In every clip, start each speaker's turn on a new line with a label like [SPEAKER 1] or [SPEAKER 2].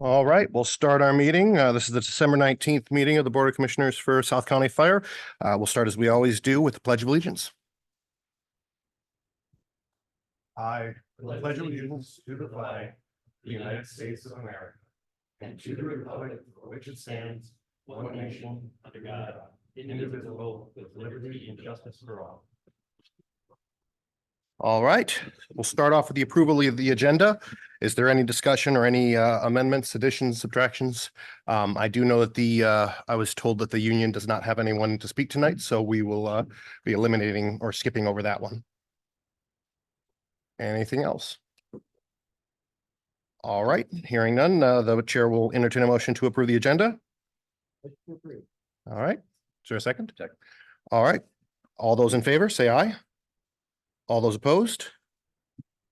[SPEAKER 1] All right, we'll start our meeting. This is the December 19th meeting of the Board of Commissioners for South County Fire. We'll start as we always do with the Pledge of Allegiance. I pledge allegiance to the flag of the United States of America and to the republic for which it stands, one nation, under God, indivisible, with liberty and justice for all. All right, we'll start off with the approval of the agenda. Is there any discussion or any amendments, additions, subtractions? I do know that I was told that the union does not have anyone to speak tonight, so we will be eliminating or skipping over that one. Anything else? All right, hearing none, the chair will entertain a motion to approve the agenda. All right, is there a second? Second. All right, all those in favor, say aye. All those opposed?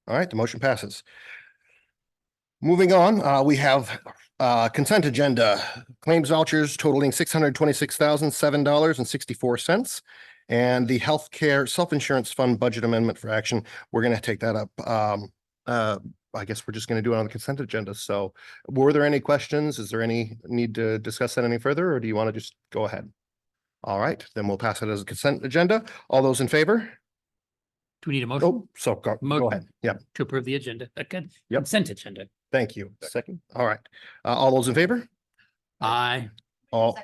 [SPEAKER 1] All right, the motion passes. Moving on, we have consent agenda, claims vouchers totaling $626,007.64. And the healthcare self-insurance fund budget amendment for action. We're going to take that up. I guess we're just going to do it on the consent agenda. So were there any questions? Is there any need to discuss that any further, or do you want to just go ahead? All right, then we'll pass it as a consent agenda. All those in favor?
[SPEAKER 2] Do we need a motion?
[SPEAKER 1] Oh, so go ahead. Yeah.
[SPEAKER 2] To approve the agenda,
[SPEAKER 1] Yep.
[SPEAKER 2] consent agenda.
[SPEAKER 1] Thank you. Second. All right. All those in favor?
[SPEAKER 2] Aye.
[SPEAKER 1] All,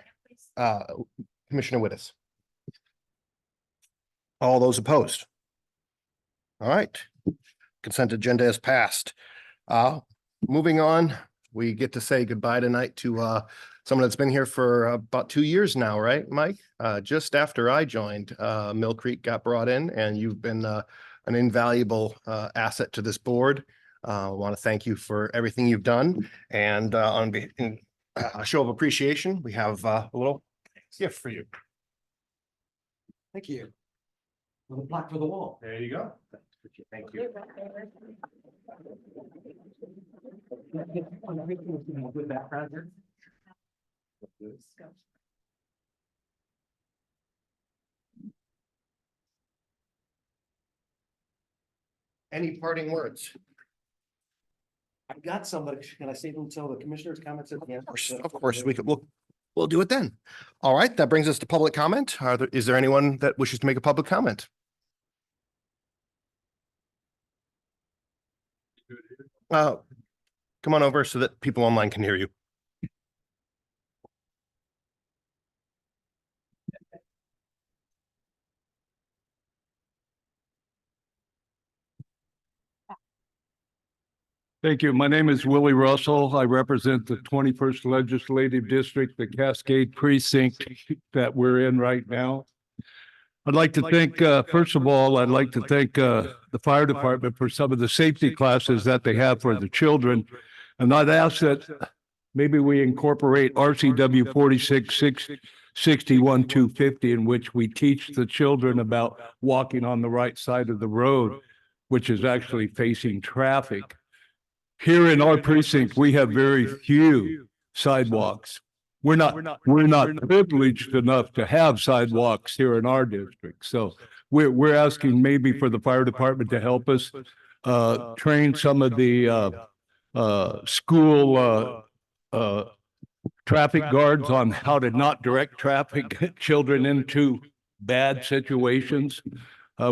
[SPEAKER 1] Commissioner Wittes. All those opposed? All right. Consent agenda is passed. Moving on, we get to say goodbye tonight to someone that's been here for about 2 years now, right, Mike? Just after I joined, Mill Creek got brought in, and you've been an invaluable asset to this board. I want to thank you for everything you've done, and on a show of appreciation, we have a little gift for you.
[SPEAKER 3] Thank you. With a plaque for the wall.
[SPEAKER 1] There you go. Thank you.
[SPEAKER 3] With that present.
[SPEAKER 1] Any parting words?
[SPEAKER 3] I've got somebody. Can I save them until the commissioner's comments at the end?
[SPEAKER 1] Of course, we'll do it then. All right, that brings us to public comment. Is there anyone that wishes to make a public comment? Come on over so that people online can hear you.
[SPEAKER 4] Thank you. My name is Willie Russell. I represent the 21st Legislative District, the Cascade Precinct that we're in right now. I'd like to thank, first of all, I'd like to thank the fire department for some of the safety classes that they have for the children. And I'd ask that maybe we incorporate RCW 46-661-250, in which we teach the children about walking on the right side of the road, which is actually facing traffic. Here in our precinct, we have very few sidewalks. We're not privileged enough to have sidewalks here in our district. So we're asking maybe for the fire department to help us train some of the school traffic guards on how to not direct traffic children into bad situations.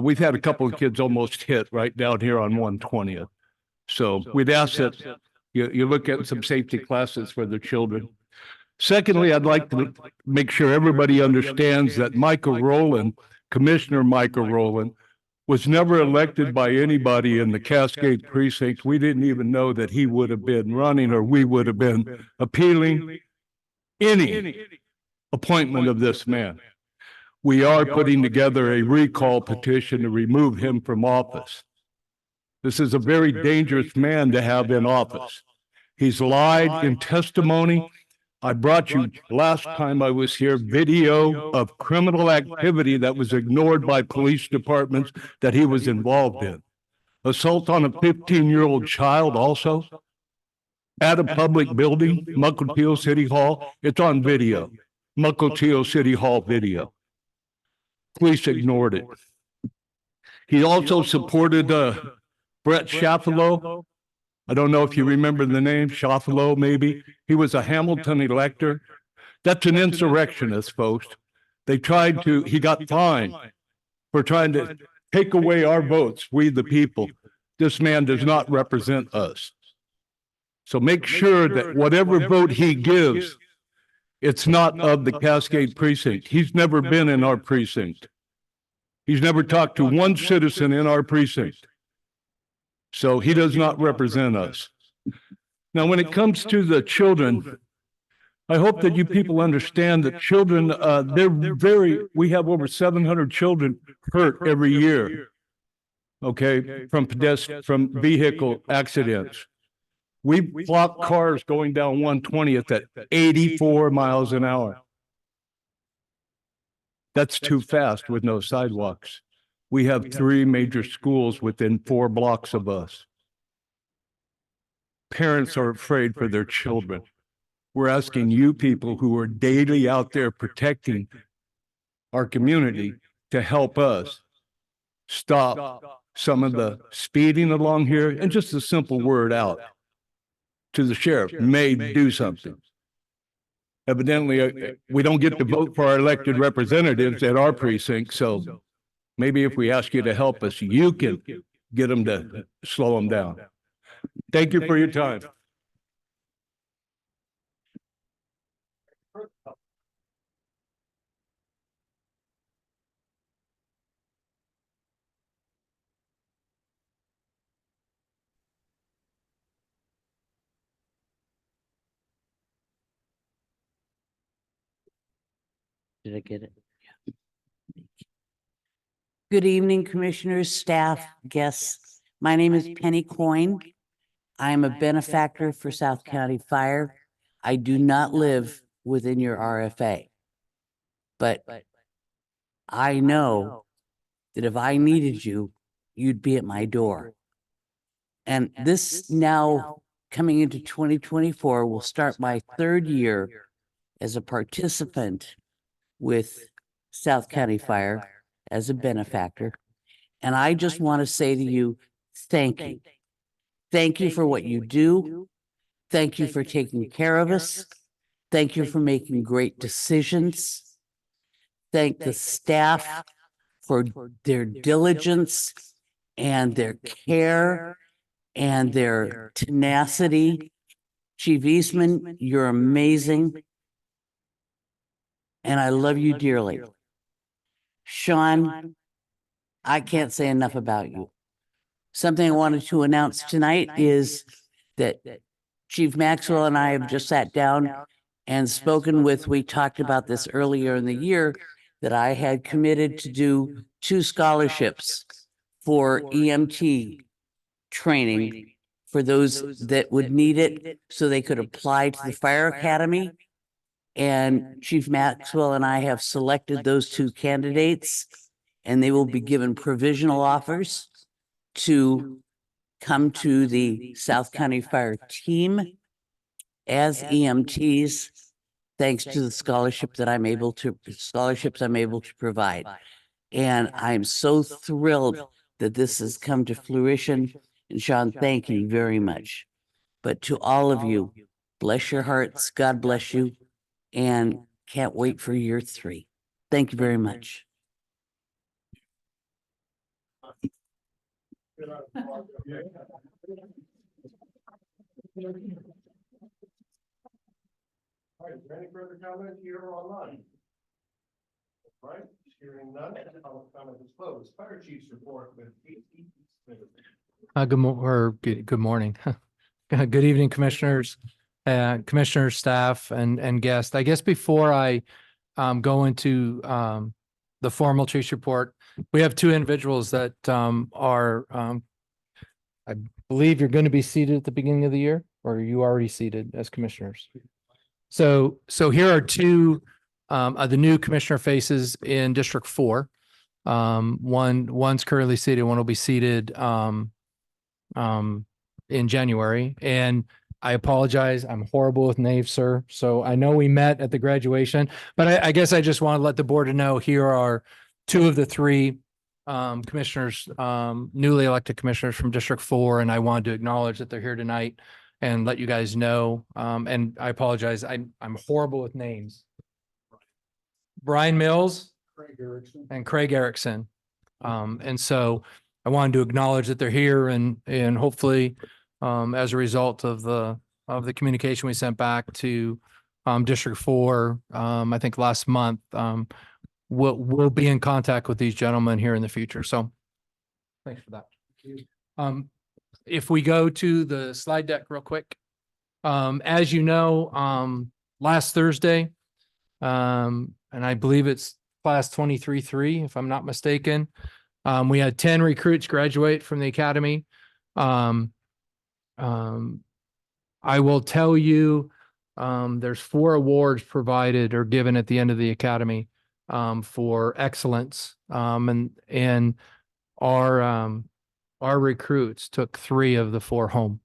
[SPEAKER 4] We've had a couple of kids almost hit right down here on 120th. So we'd ask that you look at some safety classes for the children. Secondly, I'd like to make sure everybody understands that Michael Rowland, Commissioner Michael Rowland, was never elected by anybody in the Cascade Precinct. We didn't even know that he would have been running, or we would have been appealing any appointment of this man. We are putting together a recall petition to remove him from office. This is a very dangerous man to have in office. He's lied in testimony. I brought you last time I was here video of criminal activity that was ignored by police departments that he was involved in. Assault on a 15-year-old child also at a public building, Mukilteo City Hall. It's on video, Mukilteo City Hall video. Police ignored it. He also supported Brett Shafalo I don't know if you remember the name, Shoffalo, maybe. He was a Hamilton elector. That's an insurrectionist, folks. He got fined for trying to take away our votes, we the people. This man does not represent us. So make sure that whatever vote he gives, it's not of the Cascade precinct. He's never been in our precinct. He's never talked to one citizen in our precinct. So he does not represent us. Now, when it comes to the children, I hope that you people understand that children, we have over 700 children hurt every year. Okay, from vehicle accidents. We block cars going down 120th at 84 miles an hour. That's too fast with no sidewalks. We have 3 major schools within 4 blocks of us. Parents are afraid for their children. We're asking you people who are daily out there protecting our community to help us stop some of the speeding along here, and just a simple word out to the sheriff may do something. Evidently, we don't get to vote for our elected representatives at our precinct, so maybe if we ask you to help us, you can get them to slow them down. Thank you for your time.
[SPEAKER 5] Did I get it? Yeah. Good evening, commissioners, staff, guests. My name is Penny Coyne. I am a benefactor for South County Fire. I do not live within your RFA. But I know that if I needed you, you'd be at my door. And this now coming into 2024 will start my 3rd year as a participant with South County Fire as a benefactor. And I just want to say to you, thank you. Thank you for what you do. Thank you for taking care of us. Thank you for making great decisions. Thank the staff for their diligence and their care and their tenacity. Chief Eastman, you're amazing. And I love you dearly. Sean, I can't say enough about you. Something I wanted to announce tonight is that Chief Maxwell and I have just sat down and spoken with, we talked about this earlier in the year, that I had committed to do 2 scholarships for EMT training for those that would need it so they could apply to the fire academy. And Chief Maxwell and I have selected those 2 candidates, and they will be given provisional offers to come to the South County Fire team as EMTs, thanks to the scholarships I'm able to provide. And I'm so thrilled that this has come to fruition. And Sean, thank you very much. But to all of you, bless your hearts. God bless you. And can't wait for year 3. Thank you very much.
[SPEAKER 1] All right, is there any further comment here or online? All right, hearing none, public comment is closed. Fire chief's report with
[SPEAKER 6] Good morning. Good evening, commissioners, staff, and guests. I guess before I go into the formal chief's report, we have 2 individuals that are, I believe you're going to be seated at the beginning of the year, or are you already seated as commissioners? So here are 2 of the new commissioner faces in District 4. One's currently seated, one will be seated in January. And I apologize, I'm horrible with names, sir. So I know we met at the graduation, but I guess I just want to let the board know here are 2 of the 3 commissioners, newly elected commissioners from District 4, and I wanted to acknowledge that they're here tonight and let you guys know. And I apologize, I'm horrible with names. Brian Mills and Craig Erickson. And so I wanted to acknowledge that they're here and hopefully, as a result of the communication we sent back to District 4, I think last month, we'll be in contact with these gentlemen here in the future. So thanks for that. If we go to the slide deck real quick, as you know, last Thursday, and I believe it's class 23-3, if I'm not mistaken, we had 10 recruits graduate from the academy. I will tell you, there's 4 awards provided or given at the end of the academy for excellence. And our recruits took 3 of the 4 home.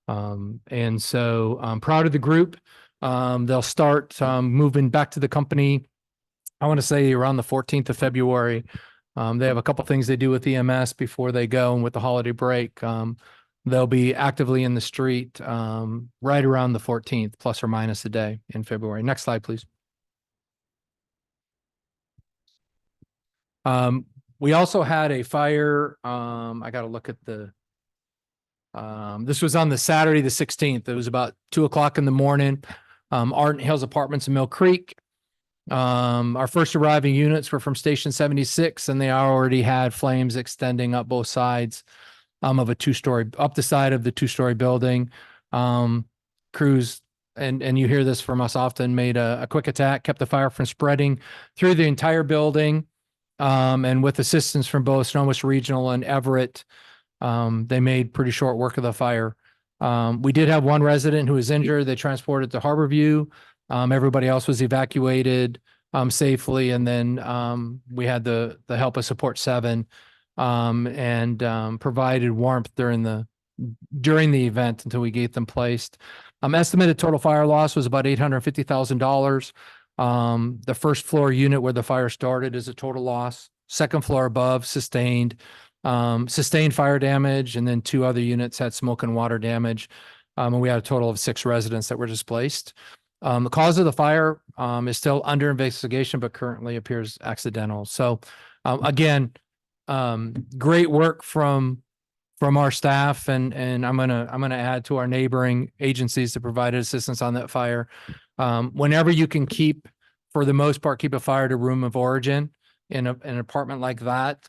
[SPEAKER 6] And so I'm proud of the group. They'll start moving back to the company, I want to say around the 14th of February. They have a couple things they do with EMS before they go, and with the holiday break, they'll be actively in the street right around the 14th, plus or minus a day in February. Next slide, please. We also had a fire. I got to look at the. This was on the Saturday, the 16th. It was about 2:00 in the morning. Ardent Hills Apartments in Mill Creek. Our first arriving units were from Station 76, and they already had flames extending up both sides of a 2-story, up the side of the 2-story building. Crews, and you hear this from us often, made a quick attack, kept the fire from spreading through the entire building. And with assistance from both Snohomish Regional and Everett, they made pretty short work of the fire. We did have 1 resident who was injured. They transported to Harborview. Everybody else was evacuated safely. And then we had the help of Support 7 and provided warmth during the event until we get them placed. Estimated total fire loss was about $850,000. The first floor unit where the fire started is a total loss. Second floor above sustained fire damage, and then 2 other units had smoke and water damage. And we had a total of 6 residents that were displaced. The cause of the fire is still under investigation, but currently appears accidental. So again, great work from our staff, and I'm gonna add to our neighboring agencies that provided assistance on that fire. Whenever you can for the most part, keep a fire to room of origin in an apartment like that,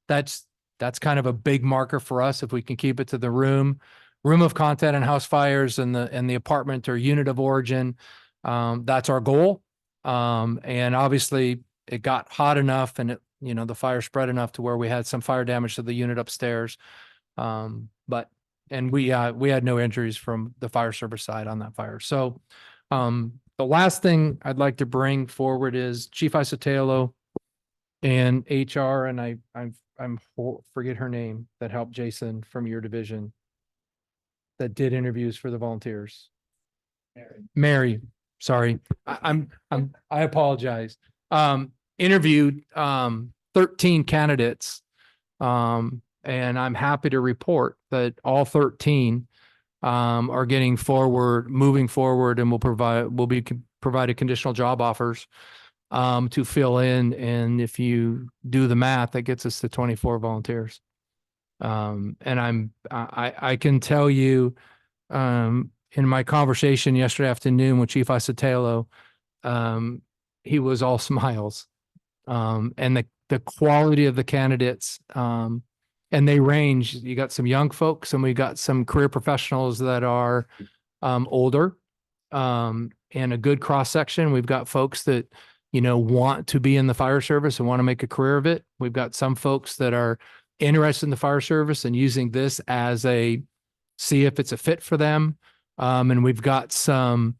[SPEAKER 6] that's kind of a big marker for us. If we can keep it to the room of content and house fires and the apartment or unit of origin, that's our goal. And obviously it got hot enough and the fire spread enough to where we had some fire damage to the unit upstairs. And we had no injuries from the fire service side on that fire. So, the last thing I'd like to bring forward is Chief Isotelo and HR, and I'm forget her name, that helped Jason from your division that did interviews for the volunteers. Mary, sorry. I apologize. Interviewed 13 candidates. And I'm happy to report that all 13 are moving forward, and will be provided conditional job offers to fill in. And if you do the math, that gets us to 24 volunteers. And I can tell you, in my conversation yesterday afternoon with Chief Isotelo, he was all smiles. And the quality of the candidates, and they range. You got some young folks, and we got some career professionals that are older, and a good cross section. We've got folks that want to be in the fire service and want to make a career of it. We've got some folks that are interested in the fire service and using this as see if it's a fit for them. And we've got some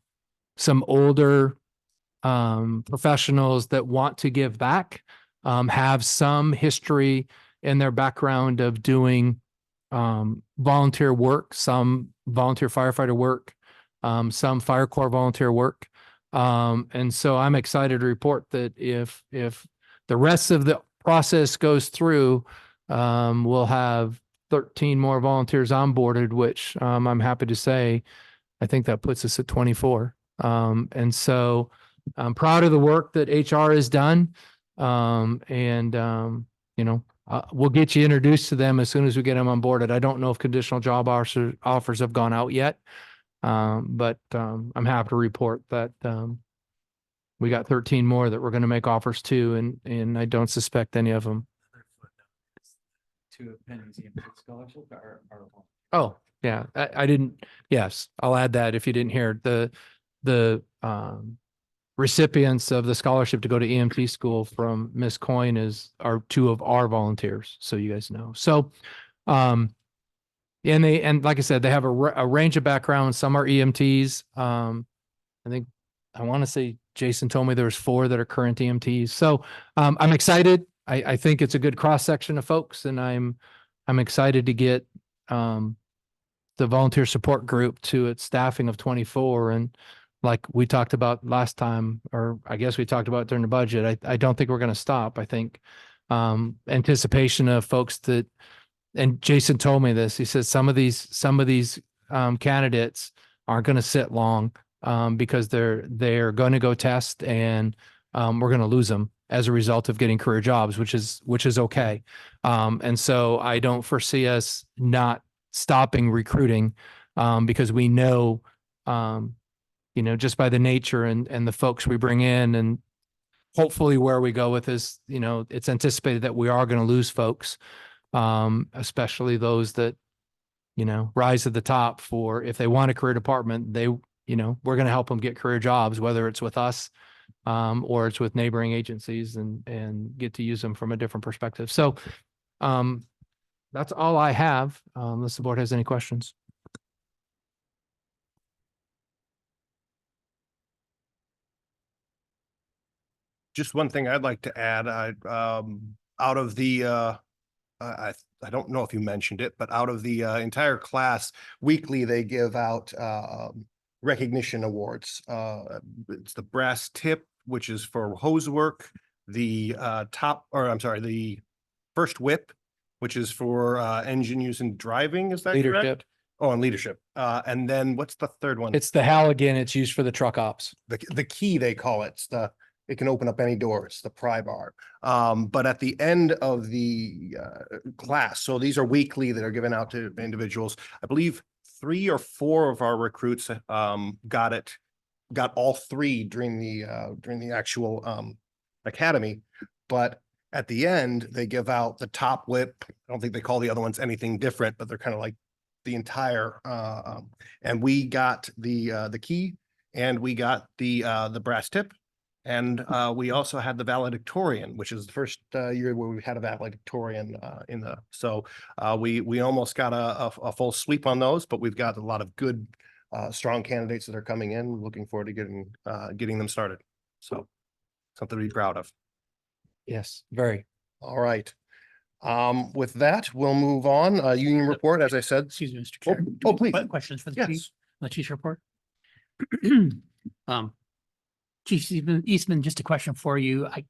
[SPEAKER 6] older professionals that want to give back, have some history in their background of doing volunteer work, some volunteer firefighter work, some fire corps volunteer work. And so I'm excited to report that if the rest of the process goes through, we'll have 13 more volunteers onboarded, which, I'm happy to say, I think that puts us at 24. And so I'm proud of the work that HR has done. We'll get you introduced to them as soon as we get them onboarded. I don't know if conditional job offers have gone out yet. But I'm happy to report that, we got 13 more that we're going to make offers to, and I don't suspect any of them.
[SPEAKER 7] To Penny's EMT scholarship or
[SPEAKER 6] Oh, yeah, I didn't, yes, I'll add that if you didn't hear the recipients of the scholarship to go to EMT school from Miss Coyne are two of our volunteers, so you guys know. So, and like I said, they have a range of backgrounds. Some are EMTs. I want to say Jason told me there was 4 that are current EMTs. So, I'm excited. I think it's a good cross section of folks, and I'm excited to get, the volunteer support group to its staffing of 24. And like we talked about last time, or I guess we talked about during the budget, I don't think we're going to stop. I think, anticipation of folks that, and Jason told me this, he said some of these candidates aren't going to sit long, because they're going to go test, and we're going to lose them as a result of getting career jobs, which is okay. And so I don't foresee us not stopping recruiting, because we know, just by the nature and the folks we bring in, and hopefully where we go with this, it's anticipated that we are going to lose folks, especially those that, rise to the top for, if they want a career department, we're going to help them get career jobs, whether it's with us, or it's with neighboring agencies, and get to use them from a different perspective. So, that's all I have, unless the board has any questions.
[SPEAKER 1] Just one thing I'd like to add, out of the, I don't know if you mentioned it, but out of the entire class, weekly, they give out recognition awards. It's the brass tip, which is for hose work, the the first whip, which is for engine use and driving, is that correct?
[SPEAKER 6] Leadership.
[SPEAKER 1] Oh, and leadership. And then what's the third one?
[SPEAKER 6] It's the Halligan. It's used for the truck ops.
[SPEAKER 1] The key, they call it. It can open up any door. It's the pry bar. But at the end of the class, so these are weekly that are given out to individuals. I believe 3 or 4 of our recruits got all 3 during the actual academy. But at the end, they give out the top whip. I don't think they call the other ones anything different, but they're kind of like the entire. And we got the key, and we got the brass tip. And we also had the valedictorian, which is the first year where we had a valedictorian we almost got a full sweep on those, but we've got a lot of good, strong candidates that are coming in. Looking forward to getting them started. So something to be proud of.
[SPEAKER 6] Yes, very.
[SPEAKER 1] All right. With that, we'll move on. Union report, as I said.
[SPEAKER 2] Excuse me, Mr. Chair.
[SPEAKER 1] Please.
[SPEAKER 2] Questions for the chief?
[SPEAKER 1] Yes.
[SPEAKER 2] The chief's report? Chief Eastman, just a question for you. I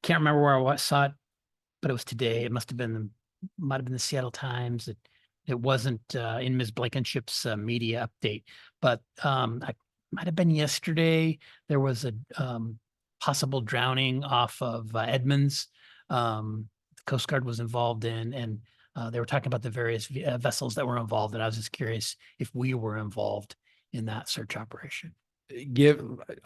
[SPEAKER 2] can't remember where I saw it, but it was today. It might have been the Seattle Times. It wasn't in Ms. Blankenship's media update, but I might have been yesterday. There was a possible drowning off of Edmonds. The Coast Guard was involved in, and they were talking about the various vessels that were involved. And I was just curious if we were involved in that search operation.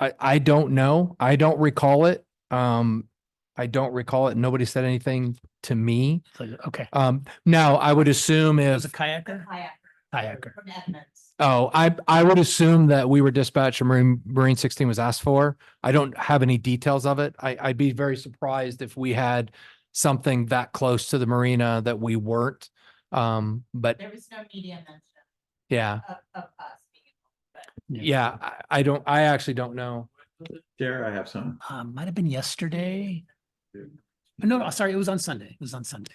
[SPEAKER 6] I don't know. I don't recall it. I don't recall it. Nobody said anything to me.
[SPEAKER 2] Okay.
[SPEAKER 6] Now I would assume
[SPEAKER 2] It was
[SPEAKER 6] if,
[SPEAKER 2] a kayaker? Kayaker.
[SPEAKER 8] From Edmonds.
[SPEAKER 6] oh, I would assume that we were dispatched and Marine 16 was asked for. I don't have any details of it. I'd be very surprised if we had something that close to the marina that we weren't. But
[SPEAKER 8] There was no media mention
[SPEAKER 6] yeah,
[SPEAKER 8] of us being.
[SPEAKER 6] yeah, I actually don't know.
[SPEAKER 7] Chair, I have some.
[SPEAKER 2] Might have been yesterday. No, sorry, it was on Sunday. It was on Sunday.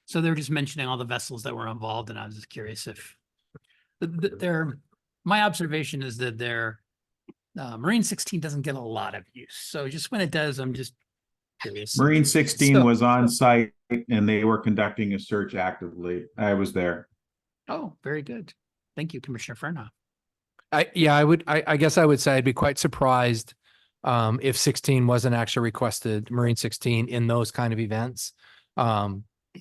[SPEAKER 2] So they were just mentioning all the vessels that were involved, and I was just curious if my observation is that Marine 16 doesn't get a lot of use. So just when it does, I'm just curious.
[SPEAKER 7] Marine 16
[SPEAKER 2] So-
[SPEAKER 7] was on site and they were conducting a search actively. I was there.
[SPEAKER 2] Oh, very good. Thank you, Commissioner Furnoff.
[SPEAKER 6] I guess I would say I'd be quite surprised if 16 wasn't actually requested, Marine 16 in those kind of events.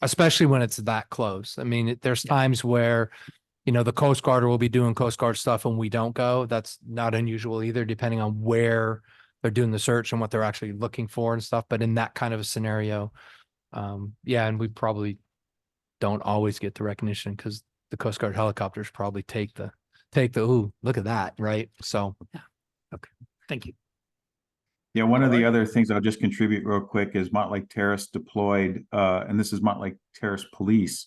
[SPEAKER 6] Especially when it's that close. I mean, there's times where, the Coast Guard will be doing Coast Guard stuff and we don't go. That's not unusual either, depending on where they're doing the search and what they're actually looking for and stuff. But in that kind of a scenario, yeah, and we probably don't always get the recognition because the Coast Guard helicopters probably take the, ooh, look at that, right? So.
[SPEAKER 2] Thank you.
[SPEAKER 7] Yeah, one of the
[SPEAKER 1] Alright.
[SPEAKER 7] other things I'll just contribute real quick is Montlake Terrace deployed, and this is Montlake Terrace Police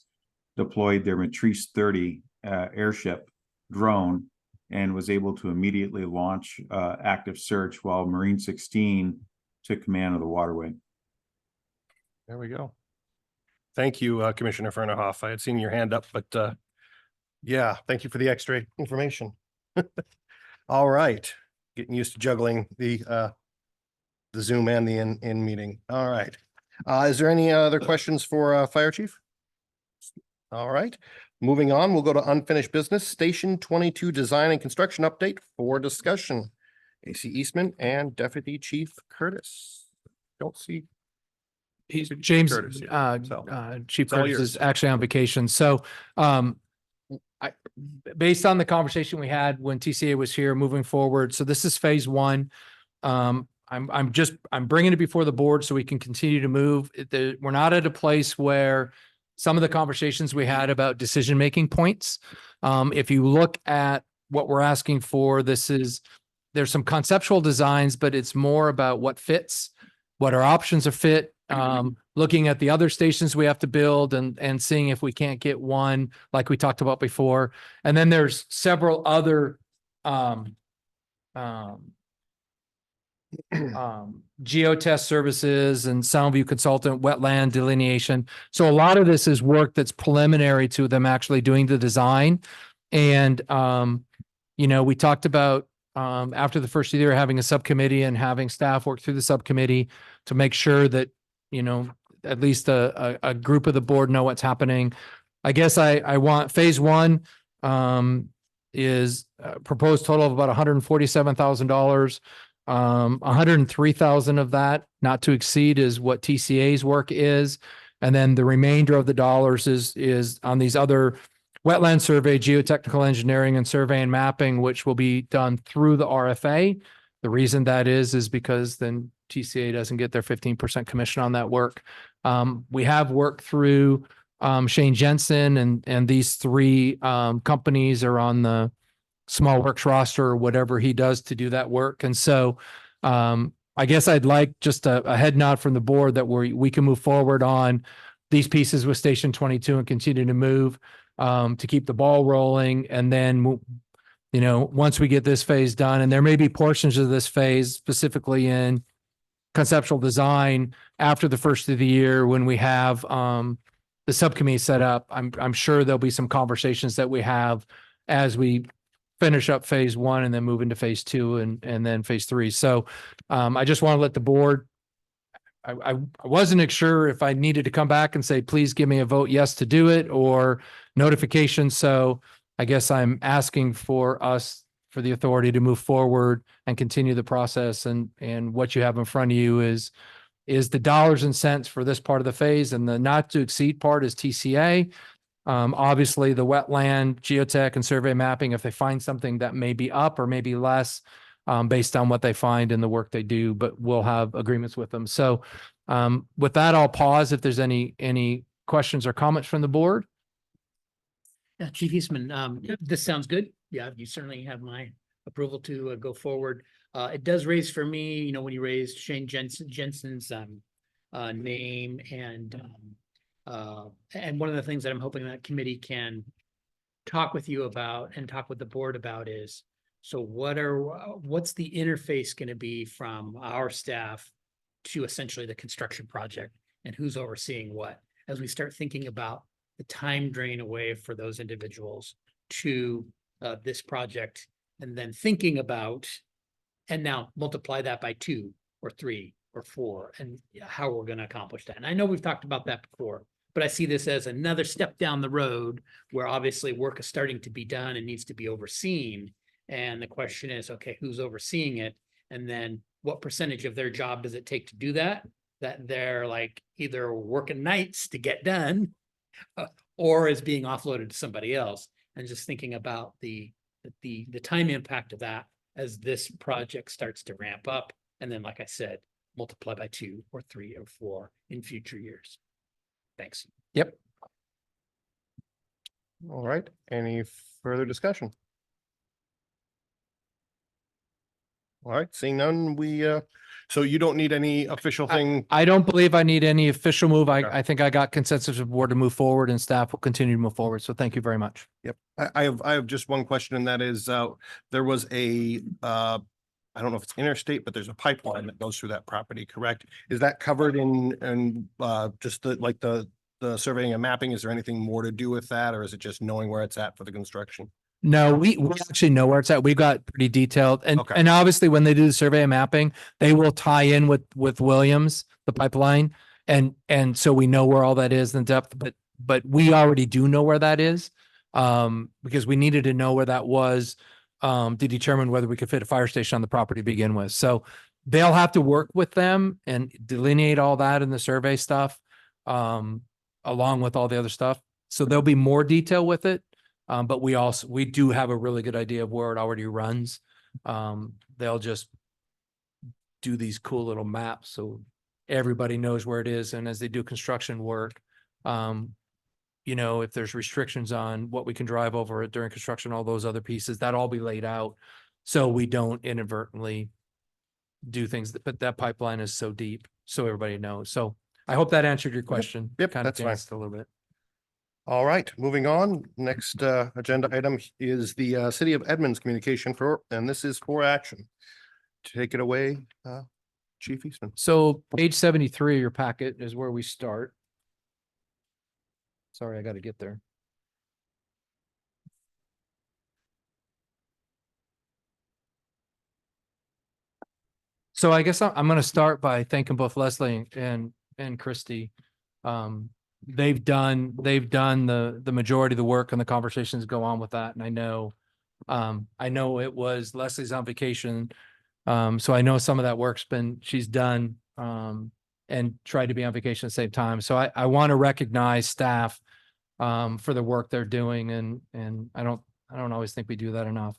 [SPEAKER 7] deployed their Matrice 30 airship drone and was able to immediately launch active search while Marine 16 took command of the waterway.
[SPEAKER 1] There we go. Thank you, Commissioner Fernahoff. I had seen your hand up, but yeah, thank you for the extra information. All right, getting used to juggling the Zoom and the in meeting. All right. Is there any other questions for Fire Chief? All right, moving on, we'll go to unfinished business, Station 22 Design and Construction Update for discussion. AC Eastman and Deputy Chief Curtis. Don't see.
[SPEAKER 6] James,
[SPEAKER 1] Curtis, yeah.
[SPEAKER 6] Chief
[SPEAKER 1] It's all
[SPEAKER 6] Curtis
[SPEAKER 1] yours.
[SPEAKER 6] is actually on vacation. So, based on the conversation we had when TCA was here moving forward, so this is phase one. I'm bringing it before the board so we can continue to move. We're not at a place where some of the conversations we had about decision-making points. If you look at what we're asking for, there's some conceptual designs, but it's more about what fits, what our options are fit, looking at the other stations we have to build and seeing if we can't get one like we talked about before. And then there's several other geotest services and Soundview consultant, wetland delineation. So a lot of this is work that's preliminary to them actually doing the design. And, we talked about after the first year having a subcommittee and having staff work through the subcommittee to make sure that, at least a group of the board know what's happening. I guess I want phase one is a proposed total of about $147,000. 103,000 of that, not to exceed, is what TCA's work is. And then the remainder of the dollars is on these other wetland survey, geotechnical engineering and survey and mapping, which will be done through the RFA. The reason that is because then TCA doesn't get their 15% commission on that work. We have worked through Shane Jensen and these three companies are on the Small Works roster or whatever he does to do that work. And so I guess I'd like just a head nod from the board that we can move forward on these pieces with Station 22 and continue to move to keep the ball rolling. And then, once we get this phase done, and there may be portions of this phase specifically in conceptual design after the first of the year when we have the subcommittee set up, I'm sure there'll be some conversations that we have as we finish up phase one and then move into phase two and then phase three. So I just want to let the board, I wasn't sure if I needed to come back and say, please give me a vote yes to do it or notification. So I guess I'm asking for the authority to move forward and continue the process. And what you have in front of you is the dollars and cents for this part of the phase, and the not to exceed part is TCA. Obviously the wetland, geotech and survey mapping, if they find something that may be up or maybe less, based on what they find in the work they do, but we'll have agreements with them. So, with that, I'll pause if there's any questions or comments from the board.
[SPEAKER 2] Yeah, Chief Eastman, this sounds good. Yeah, you certainly have my approval to go forward. It does raise for me, when you raised Shane Jensen's name and one of the things that I'm hoping that committee can talk with you about and talk with the board about is, so what's the interface going to be from our staff to essentially the construction project, and who's overseeing what, as we start thinking about the time drain away for those individuals to this project, and then thinking about, and now multiply that by 2 or 3 or 4, and how we're going to accomplish that. And I know we've talked about that before, but I see this as another step down the road where obviously work is starting to be done and needs to be overseen. And the question is, okay, who's overseeing it? And then what percentage of their job does it take to do that? That they're like either working nights to get done or is being offloaded to somebody else. And just thinking about the time impact of that as this project starts to ramp up. And then, like I said, multiply by 2 or 3 or 4 in future years. Thanks.
[SPEAKER 6] Yep.
[SPEAKER 1] All right, any further discussion? All right, seeing none, so you don't need any official thing.
[SPEAKER 6] I don't believe I need any official move.
[SPEAKER 1] Okay.
[SPEAKER 6] I think I got consensus of board to move forward and staff will continue to move forward. So thank you very much.
[SPEAKER 1] Yep, I have just one question, and that is, there was I don't know if it's interstate, but there's a pipeline that goes through that property, correct? Is that covered in just the surveying and mapping? Is there anything more to do with that, or is it just knowing where it's at for the construction?
[SPEAKER 6] No, we actually know where it's at. We've got pretty detailed
[SPEAKER 1] Okay.
[SPEAKER 6] and obviously when they do the survey and mapping, they will tie in with Williams, the pipeline. And so we know where all that is in depth, but we already do know where that is. Because we needed to know where that was to determine whether we could fit a fire station on the property to begin with. So they'll have to work with them and delineate all that in the survey stuff, along with all the other stuff. So there'll be more detail with it. But we do have a really good idea of where it already runs. They'll just do these cool little maps so everybody knows where it is. And as they do construction work, if there's restrictions on what we can drive over it during construction, all those other pieces, that all be laid out. So we don't inadvertently do things, but that pipeline is so deep, so everybody knows. So I hope that answered your question.
[SPEAKER 1] Yep,
[SPEAKER 6] Kind of
[SPEAKER 1] that's fine.
[SPEAKER 6] danced a little bit.
[SPEAKER 1] All right, moving on. Next agenda item is the City of Edmonds communication and this is for action. Take it away, Chief Eastman.
[SPEAKER 6] So page 73 of your packet is where we start. Sorry, I got to get there. So I guess I'm going to start by thanking both Leslie and Christy. They've done the majority of the work and the conversations go on with that. And I know it was Leslie's on vacation. So I know some of that work's she's done, and tried to be on vacation at the same time. So I want to recognize staff, for the work they're doing. And I don't always think we do that enough.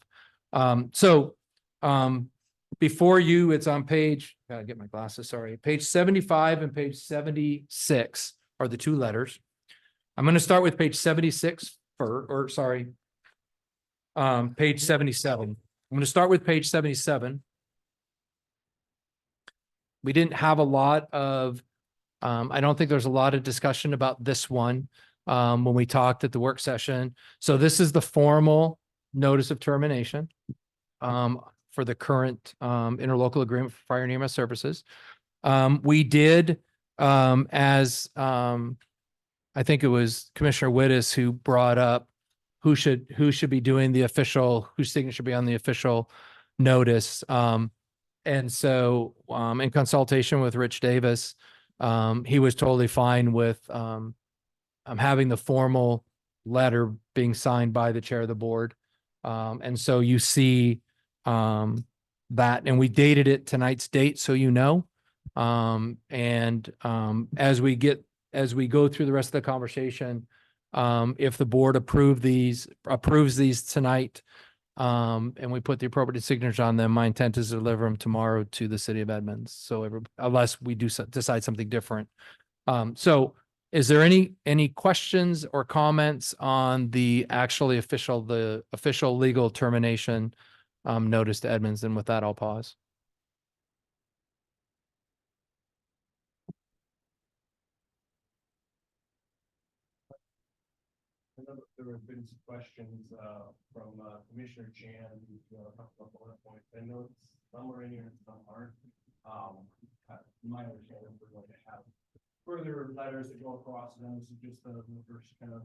[SPEAKER 6] Before you, it's on gotta get my glasses, sorry. Page 75 and page 76 are the 2 letters. I'm going to start with page 76 page 77. I'm going to start with page 77. We didn't have a lot of, I don't think there's a lot of discussion about this one when we talked at the work session. So this is the formal notice of termination for the current interlocal agreement for fire and EMS services. We did, as I think it was Commissioner Wittes who brought up who should be doing the official, whose signature be on the official notice. And so in consultation with Rich Davis, he was totally fine with having the formal letter being signed by the chair of the board. And so you see that, and we dated it tonight's date, so you know. As we go through the rest of the conversation, if the board approves these tonight, and we put the appropriate signatures on them, my intent is to deliver them tomorrow to the City of Edmonds. So unless we decide something different. So is there any questions or comments on the official legal termination notice to Edmonds? And with that, I'll pause.
[SPEAKER 3] I know that there have been some questions from Commissioner Chan, who's talked about bullet points. I know some are in here and some aren't. My understanding, we're going to have further letters that go across, and then this is just the first kind of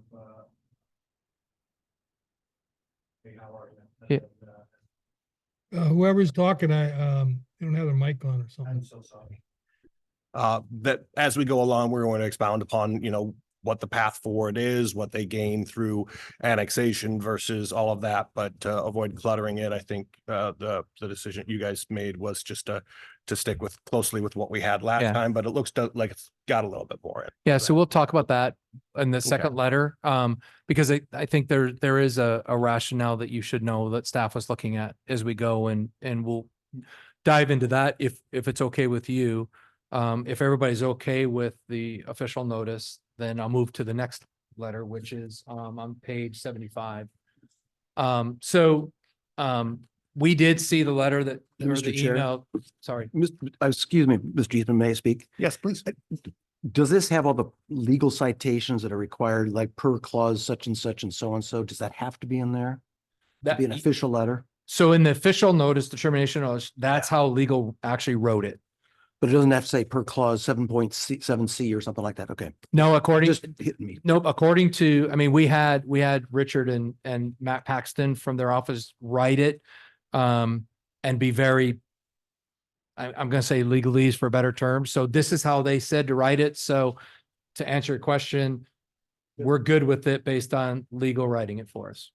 [SPEAKER 3] hey, how are you?
[SPEAKER 6] Yeah.
[SPEAKER 9] Whoever's talking, I they don't have their mic on or something.
[SPEAKER 3] I'm so sorry.
[SPEAKER 1] that as we go along, we're going to expound upon, what the path forward is, what they gain through annexation versus all of that, but to avoid cluttering it, I think the decision you guys made was just to stick with closely with what we had last
[SPEAKER 6] Yeah.
[SPEAKER 1] time, but it looks like it's got a little bit more.
[SPEAKER 6] Yeah, so we'll talk about that in the second letter, because I think there is a rationale that you should know that staff was looking at as we go, and we'll dive into that if it's okay with you. If everybody's okay with the official notice, then I'll move to the next letter, which is on page 75. We did see the letter that, or
[SPEAKER 9] Mr.
[SPEAKER 6] the
[SPEAKER 9] Chair.
[SPEAKER 6] email, sorry.
[SPEAKER 9] Excuse me, Mr. Eastman, may I speak?
[SPEAKER 1] Yes, please.
[SPEAKER 9] Does this have all the legal citations that are required, like per clause such and such and so and so? Does that have to be in there? To be an official letter?
[SPEAKER 6] So in the official notice, determination notice, that's how legal actually wrote it.
[SPEAKER 9] But it doesn't have to say per clause 7.7C or something like that. Okay.
[SPEAKER 6] No, according,
[SPEAKER 9] Just hitting me.
[SPEAKER 6] nope, according to, I mean, we had Richard and Matt Paxton from their office write it, and be very, I'm going to say legalese for a better term. So this is how they said to write it. So to answer your question, we're good with it based on legal writing it for us.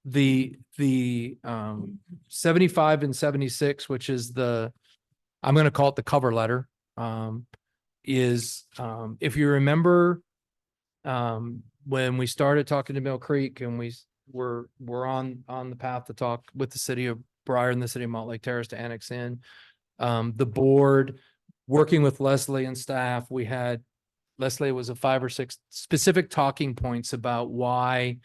[SPEAKER 6] The 75 and 76, which is I'm going to call it the cover letter, is, if you remember, when we started talking to Mill Creek and we're on the path to talk with the city of Briar and the city of Montlake Terrace to annex in, the board working with Leslie and staff, Leslie was a 5 or 6 specific talking points about why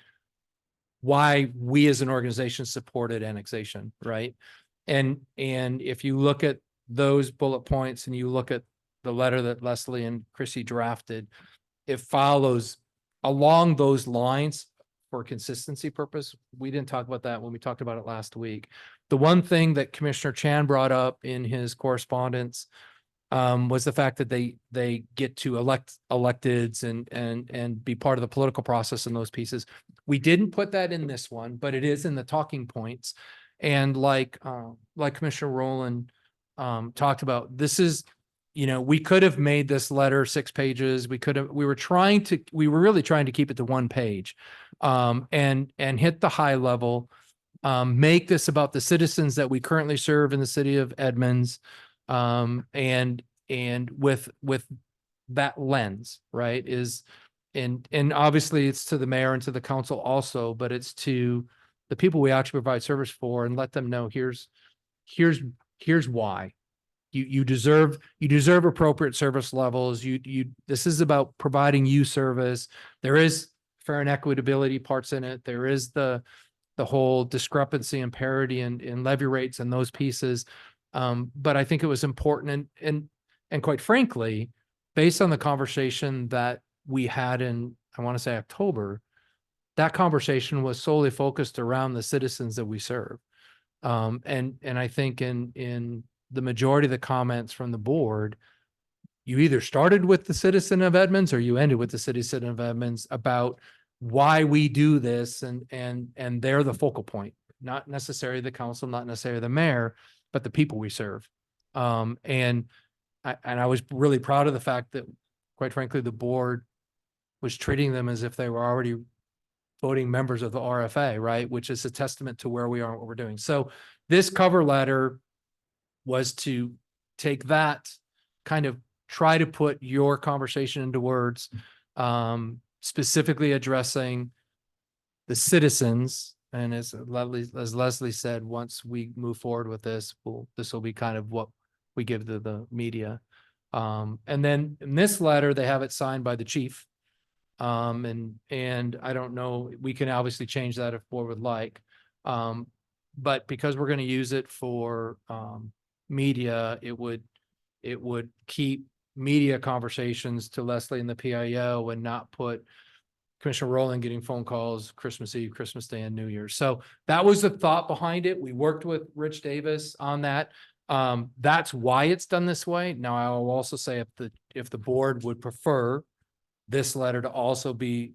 [SPEAKER 6] we as an organization supported annexation, right? And if you look at those bullet points and you look at the letter that Leslie and Chrissy drafted, it follows along those lines for consistency purpose. We didn't talk about that when we talked about it last week. The one thing that Commissioner Chan brought up in his correspondence was the fact that they get to elect electeds and be part of the political process in those pieces. We didn't put that in this one, but it is in the talking points. And like Commissioner Rowland talked about, this is, we could have made this letter 6 pages. We were really trying to keep it to 1 page, and hit the high level, make this about the citizens that we currently serve in the city of Edmonds. And with that lens, right, and obviously it's to the mayor and to the council also, but it's to the people we actually provide service for, and let them know here's why you deserve appropriate service levels. This is about providing you service. There is fair and equitability parts in it. There is the whole discrepancy and parity in levy rates and those pieces. But I think it was important, and quite frankly, based on the conversation that we had in, I want to say October, that conversation was solely focused around the citizens that we serve. And I think in the majority of the comments from the board, you either started with the citizen of Edmonds or you ended with the citizen of Edmonds about why we do this, and they're the focal point, not necessarily the council, not necessarily the mayor, but the people we serve. And I was really proud of the fact that, quite frankly, the board was treating them as if they were already voting members of the RFA, right? Which is a testament to where we are and what we're doing. So this cover letter was to take that, kind of try to put your conversation into words, specifically addressing the citizens. And as Leslie said, once we move forward with this, this will be kind of what we give to the media. And then in this letter, they have it signed by the chief. And I don't know, we can obviously change that if board would like. But because we're going to use it for media, it would keep media conversations to Leslie and the PIO and not put Commissioner Rowland getting phone calls Christmas Eve, Christmas Day, and New Year's. So that was the thought behind it. We worked with Rich Davis on that. That's why it's done this way. Now, I will also say if the board would prefer this letter to also be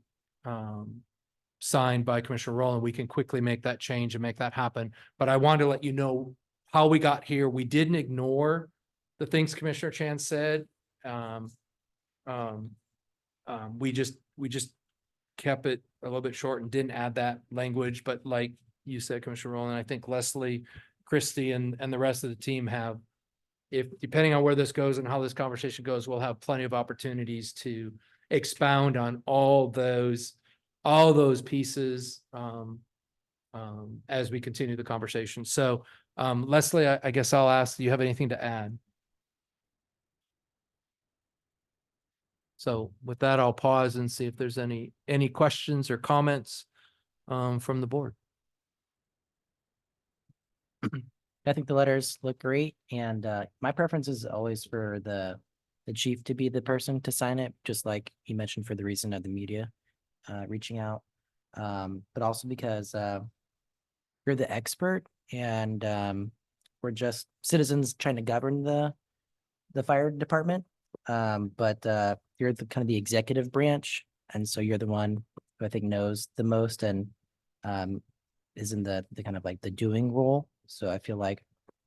[SPEAKER 6] signed by Commissioner Rowland, we can quickly make that change and make that happen. But I wanted to let you know how we got here. We didn't ignore the things Commissioner Chan said. We just kept it a little bit short and didn't add that language, but like you said, Commissioner Rowland, I think Leslie, Christie, and the rest of the team have, if depending on where this goes and how this conversation goes, we'll have plenty of opportunities to expound on all those pieces as we continue the conversation. So Leslie, I guess I'll ask, do you have anything to add? So with that, I'll pause and see if there's any questions or comments from the board.
[SPEAKER 10] I think the letters look great, and my preference is always for the chief to be the person to sign it, just like you mentioned, for the reason of the media reaching out, but also because you're the expert, and we're just citizens trying to govern the fire department. But you're the kind of the executive branch, and so you're the one who I think knows the most and is in the kind of like the doing role. So I feel like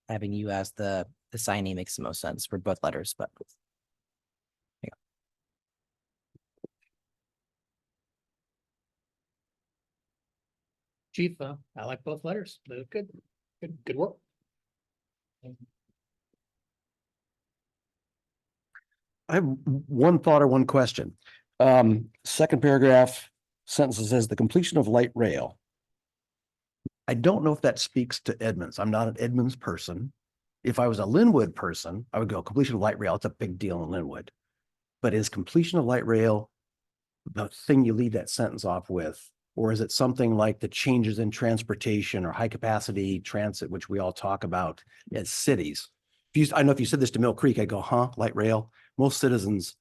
[SPEAKER 10] having you as the signee makes the most sense for both letters, but. Yeah.
[SPEAKER 2] Chief, I like both letters. They look good. Good work.
[SPEAKER 9] I have one thought or one question. Second paragraph sentence says the completion of light rail. I don't know if that speaks to Edmonds. I'm not an Edmonds person. If I was a Linwood person, I would go completion of light rail. It's a big deal in Linwood. But is completion of light rail the thing you lead that sentence off with? Or is it something like the changes in transportation or high capacity transit, which we all talk about as cities? I know if you said this to Mill Creek, I'd go, huh, light rail? Most citizens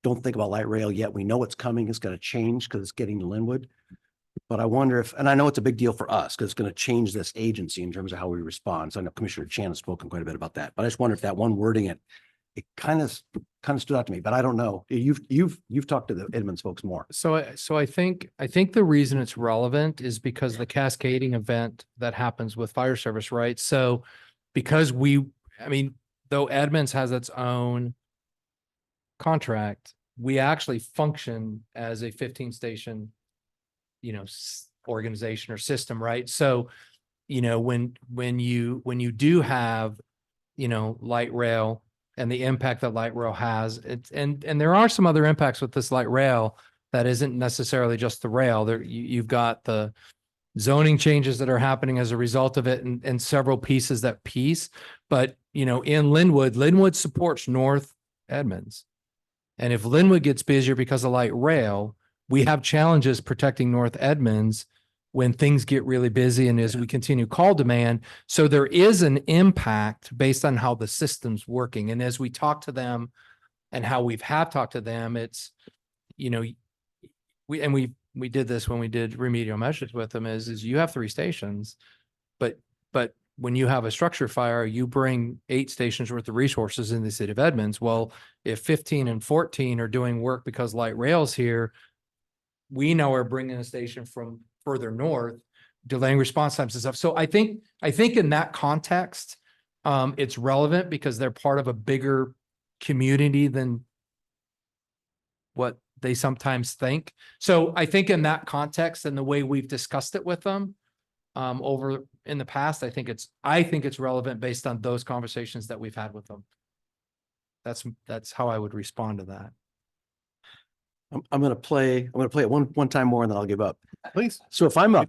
[SPEAKER 9] don't think about light rail yet. We know it's coming. It's going to change because it's getting to Linwood. But I wonder if, and I know it's a big deal for us because it's going to change this agency in terms of how we respond. So I know Commissioner Chan has spoken quite a bit about that, but I just wonder if that one wording it kind of stood out to me, but I don't know. You've talked to the Edmonds folks more.
[SPEAKER 6] So I think the reason it's relevant is because the cascading event that happens with fire service, right? So because though Edmonds has its own contract, we actually function as a 15 station, organization or system, right? So, when you do have, light rail and the impact that light rail has, and there are some other impacts with this light rail that isn't necessarily just the rail. There, you've got the zoning changes that are happening as a result of it, and several pieces that piece. But, in Linwood supports North Edmonds. And if Linwood gets busier because of light rail, we have challenges protecting North Edmonds when things get really busy and as we continue call demand. So there is an impact based on how the system's working. And as we talk to them and how we have talked to them, it's, we did this when we did remedial measures with them is you have 3 stations, but when you have a structure fire, you bring 8 stations worth of resources in the city of Edmonds. Well, if 15 and 14 are doing work because light rail's here, we now are bringing a station from further north, delaying response times and stuff. So I think in that context, it's relevant because they're part of a bigger community than what they sometimes think. So I think in that context and the way we've discussed it with them, over in the past, I think it's relevant based on those conversations that we've had with them. That's how I would respond to that.
[SPEAKER 9] I'm going to play it one time more and then I'll give up.
[SPEAKER 1] Please.
[SPEAKER 9] So if I'm a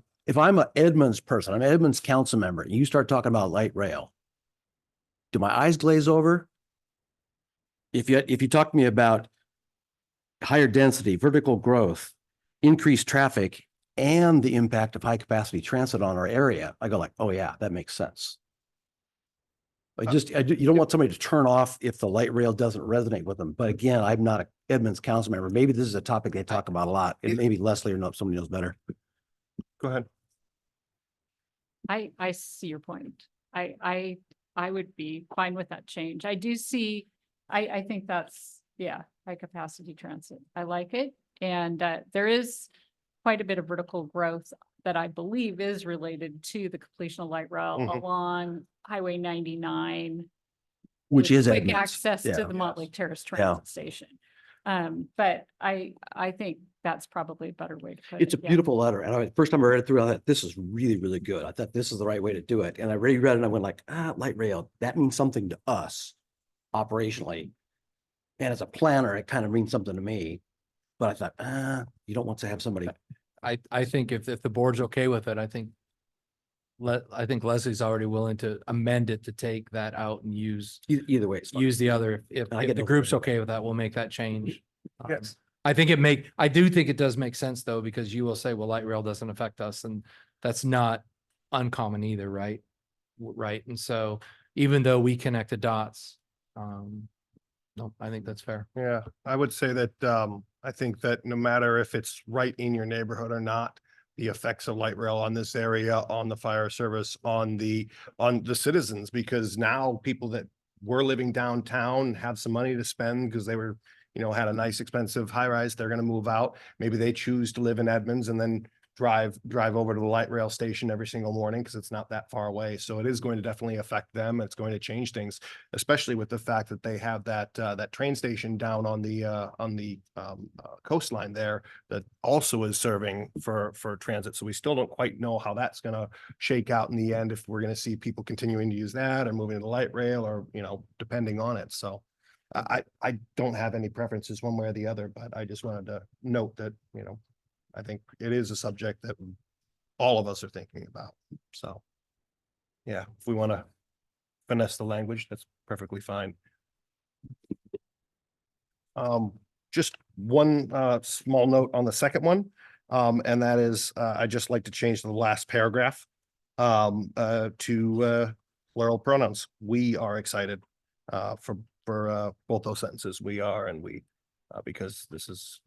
[SPEAKER 9] Edmonds person, I'm an Edmonds council member, and you start talking about light rail, do my eyes glaze over? If you talk to me about higher density, vertical growth, increased traffic, and the impact of high capacity transit on our area, I go like, oh yeah, that makes sense. You don't want somebody to turn off if the light rail doesn't resonate with them. But again, I'm not a Edmonds council member. Maybe this is a topic they talk about a lot, and maybe Leslie or somebody knows better.
[SPEAKER 1] Go ahead.
[SPEAKER 11] I see your point. I would be fine with that change. I do see, I think that's, high capacity transit. I like it. And there is quite a bit of vertical growth that I believe is related to the completion of light rail
[SPEAKER 1] Mhm.
[SPEAKER 11] along Highway 99.
[SPEAKER 9] Which
[SPEAKER 11] with
[SPEAKER 9] is
[SPEAKER 11] quick
[SPEAKER 9] Edmonds.
[SPEAKER 11] access
[SPEAKER 9] Yeah.
[SPEAKER 11] to the Montlake Terrace
[SPEAKER 9] Yeah.
[SPEAKER 11] Transit Station. But I think that's probably a better way to put it.
[SPEAKER 9] It's a
[SPEAKER 11] yeah.
[SPEAKER 9] beautiful letter. And first time I read it through, I thought, this is really, really good. I thought this is the right way to do it. And I read it and I went like, light rail, that means something to us operationally. And as a planner, it kind of means something to me. But I thought, you don't want to have somebody,
[SPEAKER 6] I think if the board's okay with it, I think Leslie's already willing to amend it to take that out and use
[SPEAKER 9] either way. It's fine.
[SPEAKER 6] use the other. If
[SPEAKER 9] I get
[SPEAKER 6] the
[SPEAKER 9] no
[SPEAKER 6] group's
[SPEAKER 9] further.
[SPEAKER 6] okay with that, we'll make that change.
[SPEAKER 1] Yes.
[SPEAKER 6] I do think it does make sense though, because you will say, well, light rail doesn't affect us, and that's not uncommon either, right? Right, and so even though we connect the dots, no, I think that's fair.
[SPEAKER 1] Yeah, I would say that, I think that no matter if it's right in your neighborhood or not, the effects of light rail on this area, on the fire service, on the citizens, because now people that were living downtown have some money to spend because they were, had a nice expensive high rise, they're gonna move out. Maybe they choose to live in Edmonds and then drive over to the light rail station every single morning because it's not that far away. So it is going to definitely affect them. It's going to change things, especially with the fact that they have that train station down on the coastline there that also is serving for transit. So we still don't quite know how that's going to shake out in the end, if we're going to see people continuing to use that or moving to the light rail or, depending on it. So I don't have any preferences one way or the other, but I just wanted to note that, I think it is a subject that all of us are thinking about. So, yeah, if we want to finesse the language, that's perfectly fine. Just one small note on the second one, and that is I'd just like to change the last paragraph to plural pronouns. We are excited for both those sentences. We are, and we because this is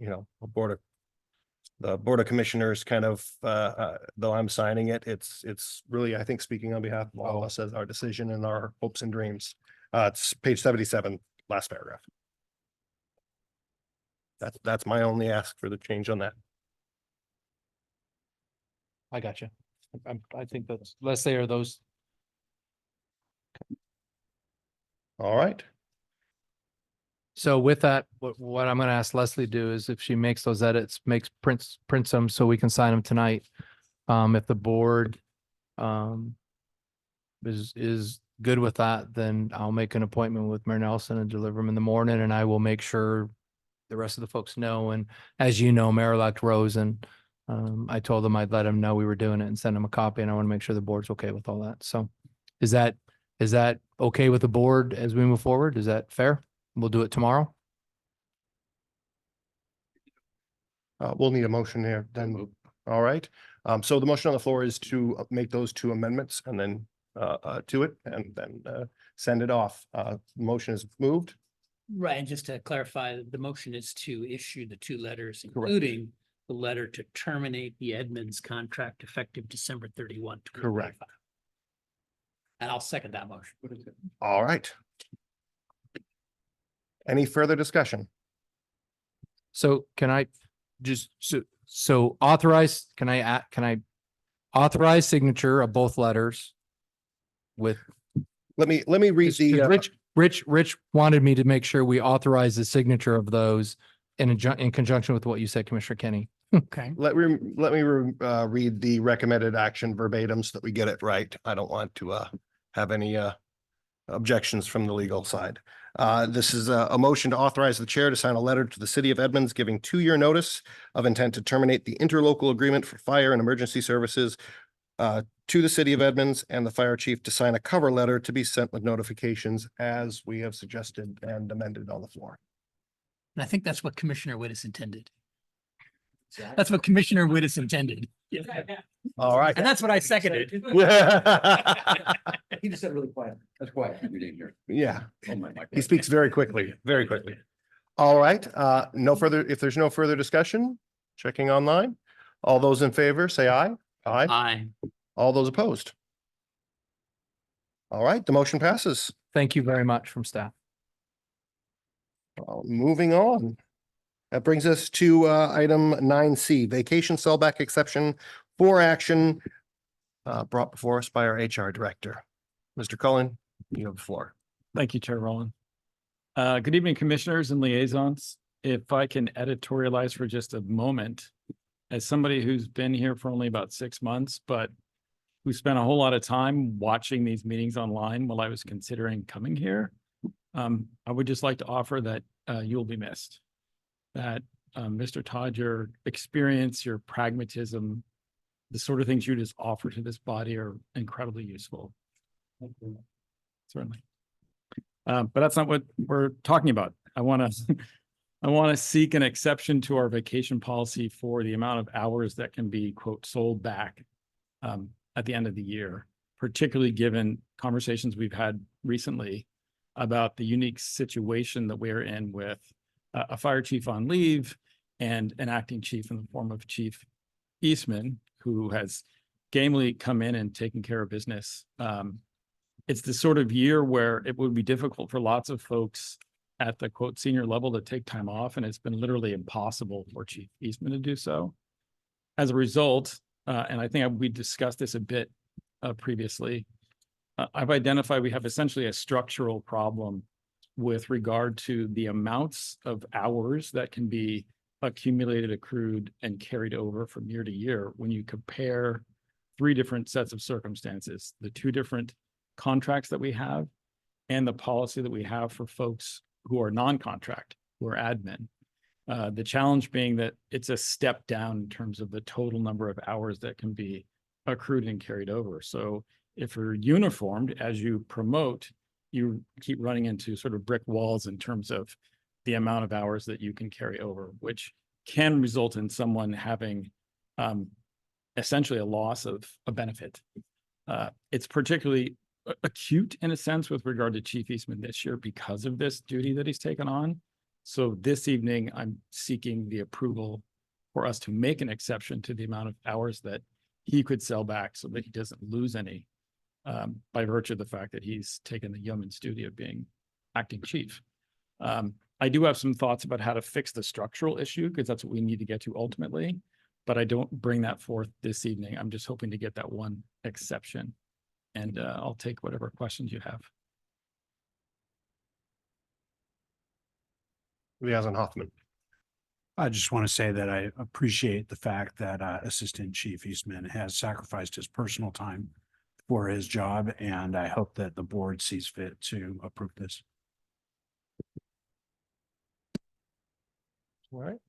[SPEAKER 1] the Board of Commissioners kind of, though I'm signing it, it's really, I think, speaking on behalf of all of us as our decision and our hopes and dreams. It's page 77, last paragraph. That's my only ask for the change on that.
[SPEAKER 6] I got you. I think that's, let's say are those.
[SPEAKER 1] All right.
[SPEAKER 6] So with that, what I'm gonna ask Leslie to do is if she makes those edits, prints them so we can sign them tonight. If the board is good with that, then I'll make an appointment with Mayor Nelson and deliver them in the morning, and I will make sure the rest of the folks know. And as you know, Mayor-elect Rosen, I told him I'd let him know we were doing it and send him a copy, and I want to make sure the board's okay with all that. So is that okay with the board as we move forward? Is that fair? We'll do it tomorrow.
[SPEAKER 1] We'll need a motion here then. All right. So the motion on the floor is to make those two amendments and then to it and then send it off. Motion is moved.
[SPEAKER 2] Right, and just to clarify, the motion is to issue the two letters,
[SPEAKER 1] Correct.
[SPEAKER 2] including the letter to terminate the Edmonds contract effective December 31.
[SPEAKER 1] Correct.
[SPEAKER 2] 2025. And I'll second that motion.
[SPEAKER 1] All right. Any further discussion?
[SPEAKER 6] So can I just, so authorize, can I authorize signature of both letters with?
[SPEAKER 1] Let me read the.
[SPEAKER 6] Rich wanted me to make sure we authorize the signature of those in conjunction with what you said, Commissioner Kenny.
[SPEAKER 2] Okay.
[SPEAKER 1] Let me read the recommended action verbatim so that we get it right. I don't want to have any objections from the legal side. This is a motion to authorize the chair to sign a letter to the city of Edmonds giving 2-year notice of intent to terminate the interlocal agreement for fire and emergency services to the city of Edmonds, and the fire chief to sign a cover letter to be sent with notifications as we have suggested and amended on the floor.
[SPEAKER 2] And I think that's what Commissioner Wittes intended. That's what Commissioner Wittes intended.
[SPEAKER 1] All right.
[SPEAKER 2] And that's what I seconded.
[SPEAKER 9] he just said it really quiet. That's quiet. We didn't hear.
[SPEAKER 1] Yeah,
[SPEAKER 9] Oh my
[SPEAKER 1] he speaks very quickly, very quickly. All right, if there's no further discussion, checking online. All those in favor, say aye. Aye.
[SPEAKER 2] Aye.
[SPEAKER 1] All those opposed? All right, the motion passes.
[SPEAKER 6] Thank you very much from staff.
[SPEAKER 1] Moving on. That brings us to item 9C, vacation sellback exception for action brought before us by our HR director. Mr. Cullen, you have the floor.
[SPEAKER 12] Thank you, Chair Rowland. Good evening, commissioners and liaisons. If I can editorialize for just a moment, as somebody who's been here for only about 6 months, but who spent a whole lot of time watching these meetings online while I was considering coming here, I would just like to offer that you'll be missed. That Mr. Todd, your experience, your pragmatism, the sort of things you just offer to this body are incredibly useful. Certainly. But that's not what we're talking about. I want to seek an exception to our vacation policy for the amount of hours that can be, quote, sold back at the end of the year, particularly given conversations we've had recently about the unique situation that we're in with a fire chief on leave and an acting chief in the form of Chief Eastman, who has gamely come in and taken care of business. It's the sort of year where it would be difficult for lots of folks at the quote senior level to take time off, and it's been literally impossible for Chief Eastman to do so. As a result, and I think we discussed this a bit previously, I've identified we have essentially a structural problem with regard to the amounts of hours that can be accumulated, accrued, and carried over from year to year when you compare 3 different sets of circumstances, the 2 different contracts that we have and the policy that we have for folks who are non-contract, who are admin. The challenge being that it's a step down in terms of the total number of hours that can be accrued and carried over. So if you're uniformed as you promote, you keep running into sort of brick walls in terms of the amount of hours that you can carry over, which can result in someone having essentially a loss of a benefit. It's particularly acute in a sense with regard to Chief Eastman this year because of this duty that he's taken on. So this evening, I'm seeking the approval for us to make an exception to the amount of hours that he could sell back so that he doesn't lose any by virtue of the fact that he's taken the yeoman's duty of being acting chief. I do have some thoughts about how to fix the structural issue because that's what we need to get to ultimately, but I don't bring that forth this evening. I'm just hoping to get that one exception. And I'll take whatever questions you have.
[SPEAKER 1] Liaison Hoffman.
[SPEAKER 13] I just want to say that I appreciate the fact that Assistant Chief Eastman has sacrificed his personal time for his job, and I hope that the board sees fit to approve this.
[SPEAKER 1] All right.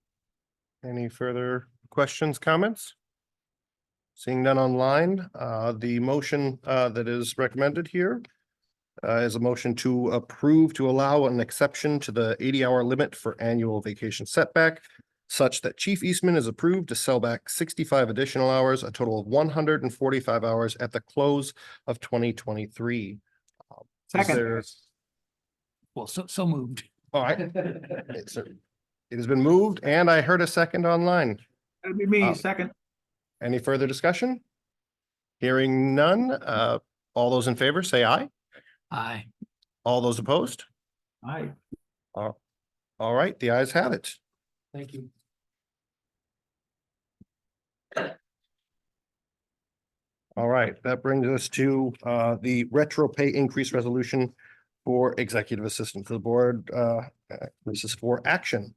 [SPEAKER 1] Any further questions, comments? Seeing none online, the motion that is recommended here is a motion to approve to allow an exception to the 80-hour limit for annual vacation setback such that Chief Eastman is approved to sell back 65 additional hours, a total of 145 hours at the close of 2023.
[SPEAKER 2] Well, so moved.
[SPEAKER 1] All right. It has been moved and I heard a second online.
[SPEAKER 13] That'd be me, second.
[SPEAKER 1] Any further discussion? Hearing none, all those in favor say aye.
[SPEAKER 2] Aye.
[SPEAKER 1] All those opposed?
[SPEAKER 13] Aye.
[SPEAKER 1] All right, the ayes have it.
[SPEAKER 2] Thank you.
[SPEAKER 1] All right, that brings us to the retro pay increase resolution for executive assistant to the board. This is for action.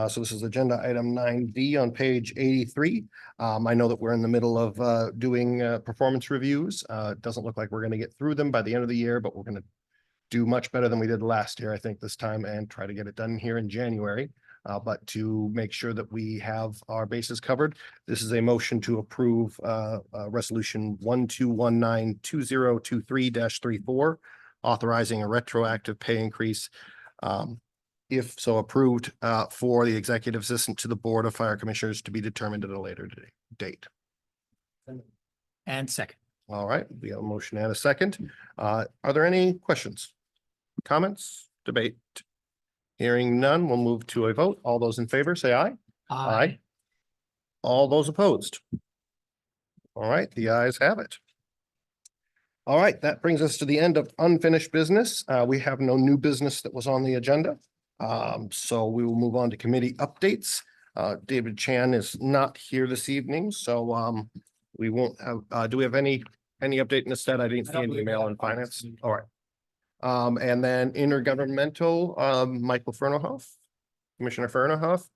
[SPEAKER 1] So this is agenda item 9D on page 83. I know that we're in the middle of doing performance reviews. It doesn't look like we're going to get through them by the end of the year, but we're going to do much better than we did last year, I think, this time, and try to get it done here in January. But to make sure that we have our bases covered, this is a motion to approve resolution 12192023-34, authorizing a retroactive pay increase if so approved, for the executive assistant to the Board of Fire Commissioners to be determined at a later date.
[SPEAKER 2] And second.
[SPEAKER 1] All right, we have a motion and a second. Are there any questions, comments, debate? Hearing none, we'll move to a vote. All those in favor, say aye. Aye. All those opposed? All right, the ayes have it. All right, that brings us to the end of unfinished business. We have no new business that was on the agenda. So we will move on to committee updates. David Chan is not here this evening, so We won't have, do we have any update in the stat? I didn't
[SPEAKER 12] I
[SPEAKER 1] see
[SPEAKER 12] don't
[SPEAKER 1] an
[SPEAKER 12] believe
[SPEAKER 1] email
[SPEAKER 12] I
[SPEAKER 1] on
[SPEAKER 12] have
[SPEAKER 1] finance.
[SPEAKER 12] finance.
[SPEAKER 1] All right. And then intergovernmental, Michael Fernohoff, Commissioner Fernohoff.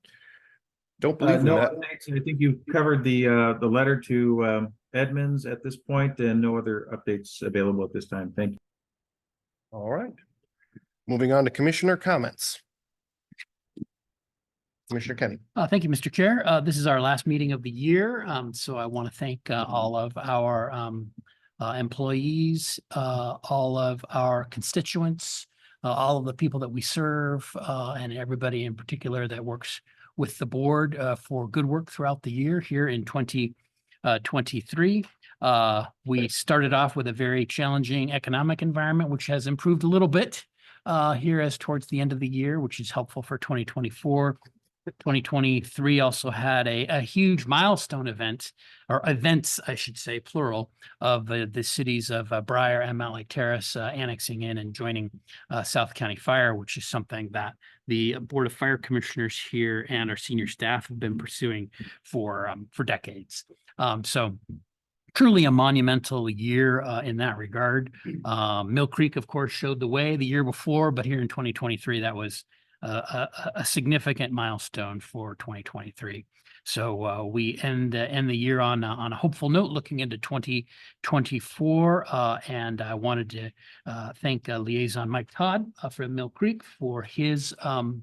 [SPEAKER 1] Don't believe we
[SPEAKER 7] No
[SPEAKER 1] met.
[SPEAKER 7] updates. I think you've covered the letter to Edmonds at this point, and no other updates available at this time. Thank you.
[SPEAKER 1] All right. Moving on to commissioner comments. Commissioner Kenny.
[SPEAKER 2] Thank you, Mr. Chair. This is our last meeting of the year. So I want to thank all of our employees, all of our constituents, all of the people that we serve, and everybody in particular that works with the board for good work throughout the year here in 2023. We started off with a very challenging economic environment, which has improved a little bit here as towards the end of the year, which is helpful for 2024. 2023 also had a huge milestone event, or events, I should say, plural, of the cities of Briar and Mount Lake Terrace annexing in and joining South County Fire, which is something that the Board of Fire Commissioners here and our senior staff have been pursuing for decades. So truly a monumental year in that regard. Mill Creek, of course, showed the way the year before, but here in 2023, that was a significant milestone for 2023. So we end the year on a hopeful note, looking into 2024. And I wanted to thank Liaison Mike Todd from Mill Creek for his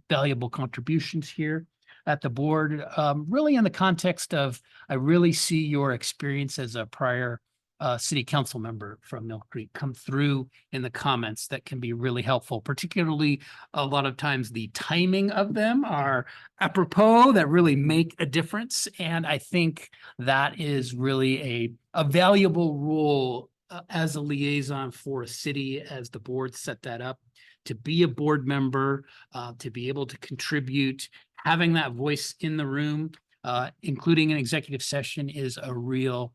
[SPEAKER 2] valuable contributions here at the board, really in the context of, I really see your experience as a prior city council member from Mill Creek come through in the comments that can be really helpful, particularly a lot of times the timing of them are apropos that really make a difference. And I think that is really a valuable role as a liaison for a city, as the board set that up, to be a board member, to be able to contribute. Having that voice in the room, including an executive session, is a real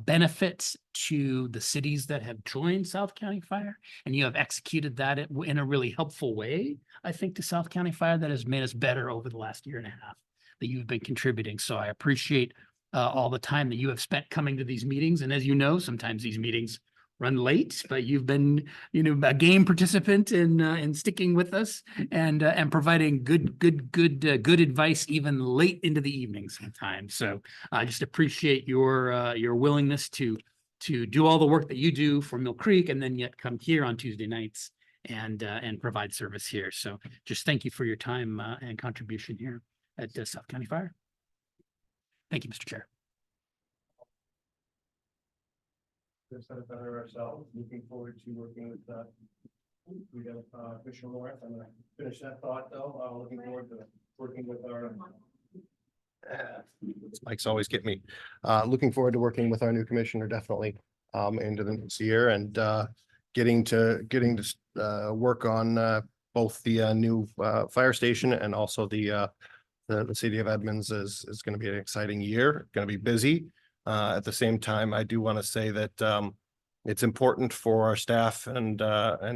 [SPEAKER 2] benefit to the cities that have joined South County Fire, and you have executed that in a really helpful way, I think, to South County Fire, that has made us better over the last year and a half that you've been contributing. So I appreciate all the time that you have spent coming to these meetings. And as you know, sometimes these meetings run late, but you've been, a game participant in sticking with us and providing good advice even late into the evening sometimes. So I just appreciate your willingness to do all the work that you do for Mill Creek, and then yet come here on Tuesday nights and provide service here. So just thank you for your time and contribution here at South County Fire. Thank you, Mr. Chair.
[SPEAKER 3] Just set it better ourselves. Looking forward to working with we got Commissioner Lawrence. I'm gonna finish that thought though. Looking forward to working with our
[SPEAKER 1] Mike's always get me. Looking forward to working with our new commissioner, definitely, into the next year, and getting to work on both the new fire station and also the city of Edmonds is going to be an exciting year, going to be busy. At the same time, I do want to say that it's important for our staff and